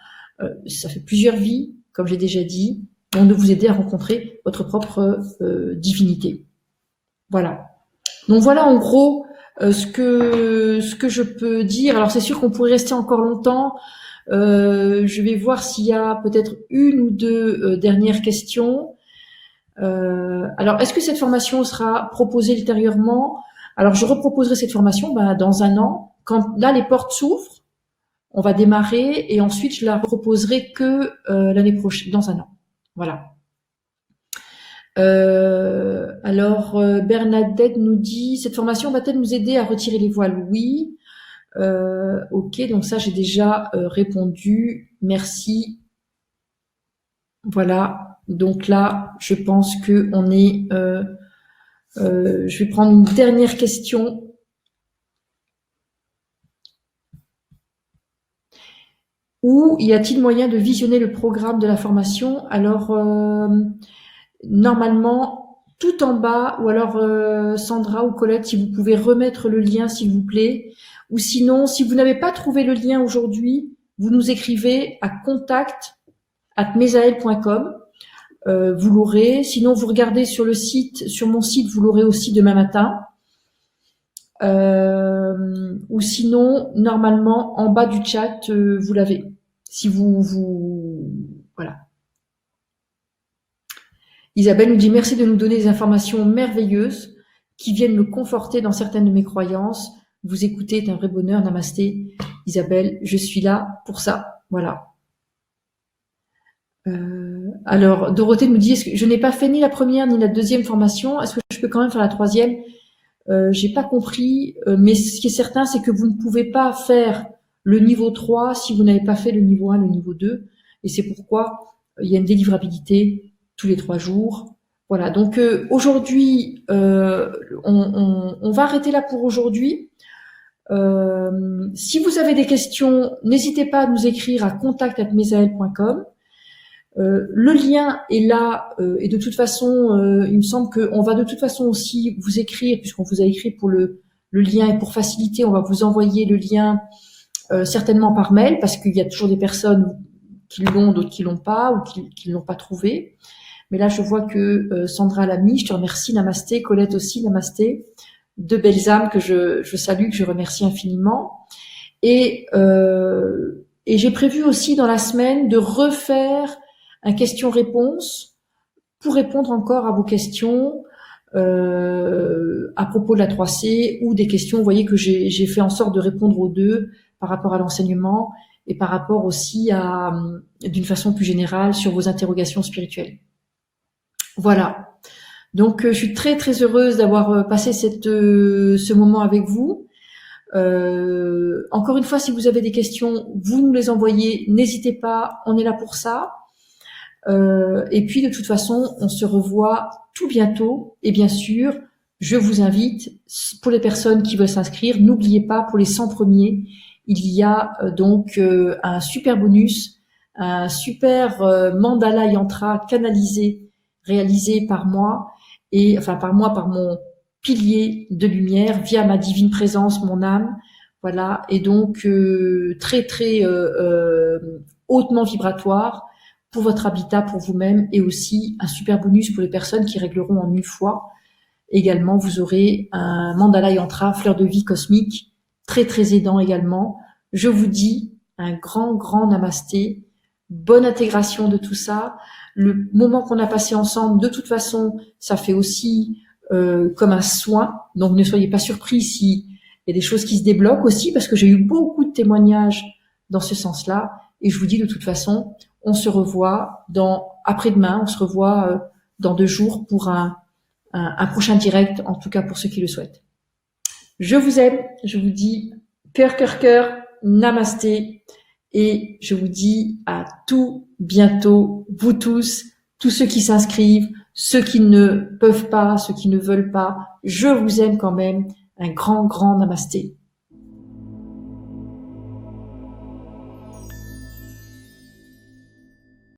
Ça fait plusieurs vies, comme j'ai déjà dit. donc de vous aider à rencontrer votre propre divinité. Voilà. Donc voilà en gros ce que je peux dire. Alors c'est sûr qu'on pourrait rester encore longtemps. Je vais voir s'il y a peut-être une ou deux dernières questions. Alors est-ce que cette formation sera proposée ultérieurement? Alors je reproposerai cette formation dans un an. Quand là les portes s'ouvrent, on va démarrer et ensuite je la proposerai que l'année prochaine, dans un an. Voilà. Alors Bernadette nous dit, cette formation va-t-elle nous aider à retirer les voiles? Oui. Ok, donc ça j'ai déjà répondu. Merci. Voilà. Donc là, je pense que on est. Je vais prendre une dernière question. Où y a-t-il moyen de visionner le programme de la formation? Alors normalement, tout en bas, ou alors Sandra ou Colette, si vous pouvez remettre le lien, s'il vous plaît. Ou sinon, si vous n'avez pas trouvé le lien aujourd'hui, vous nous écrivez à contact@mesael.com. Vous l'aurez. Sinon, vous regardez sur le site, sur mon site, vous l'aurez aussi demain matin. Ou sinon, normalement, en bas du chat, vous l'avez. Si voilà. Isabelle nous dit merci de nous donner des informations merveilleuses qui viennent me conforter dans certaines de mes croyances. Vous écouter est un vrai bonheur. Namasté. Isabelle, je suis là pour ça. Voilà. Alors, Dorothée nous dit, est-ce que je n'ai pas fait ni la première ni la deuxième formation. Est-ce que je peux quand même faire la troisième? J'ai pas compris, mais ce qui est certain, c'est que vous ne pouvez pas faire le niveau 3 si vous n'avez pas fait le niveau 1, le niveau 2. Et c'est pourquoi il y a une délivrabilité tous les 3 jours. Voilà, donc aujourd'hui, on va arrêter là pour aujourd'hui. Si vous avez des questions, n'hésitez pas à nous écrire à contact@mesael.com. Le lien est là et de toute façon, il me semble qu'on va de toute façon aussi vous écrire, puisqu'on vous a écrit pour le lien et pour faciliter, on va vous envoyer le lien certainement par mail, parce qu'il y a toujours des personnes qui l'ont, d'autres qui l'ont pas ou qui l'ont pas trouvé. Mais là, je vois que Sandra l'a mis. Je te remercie. Namasté. Colette aussi. Namasté. Deux belles âmes que je salue, que je remercie infiniment. Et j'ai prévu aussi dans la semaine de refaire un question-réponse pour répondre encore à vos questions à propos de la 3C ou des questions, vous voyez, que j'ai fait en sorte de répondre aux deux par rapport à l'enseignement et par rapport aussi à, d'une façon plus générale, sur vos interrogations spirituelles. Voilà. Donc, je suis très très heureuse d'avoir passé ce moment avec vous. Encore une fois, si vous avez des questions, vous nous les envoyez. N'hésitez pas, on est là pour ça. Et puis, de toute façon, on se revoit tout bientôt. Et bien sûr, je vous invite, pour les personnes qui veulent s'inscrire, n'oubliez pas, pour les 100 premiers, il y a donc un super bonus, un super mandala yantra canalisé, réalisé par moi, et enfin par moi, par mon pilier de lumière, via ma divine présence, mon âme. Voilà, et donc très très hautement vibratoire pour votre habitat, pour vous-même, et aussi un super bonus pour les personnes qui régleront en une fois. Également, vous aurez un mandala yantra, fleur de vie cosmique, très très aidant également. Je vous dis un grand grand namasté, bonne intégration de tout ça. Le moment qu'on a passé ensemble, de toute façon, ça fait aussi comme un soin. Donc ne soyez pas surpris s'il y a des choses qui se débloquent aussi, parce que j'ai eu beaucoup de témoignages dans ce sens-là. Et je vous dis de toute façon, on se revoit après-demain, on se revoit dans 2 jours pour un prochain direct, en tout cas pour ceux qui le souhaitent. Je vous aime, je vous dis cœur, cœur, cœur, namasté, et je vous dis à tout bientôt, vous tous ceux qui s'inscrivent, ceux qui ne peuvent pas, ceux qui ne veulent pas, je vous aime quand même, un grand, grand namasté.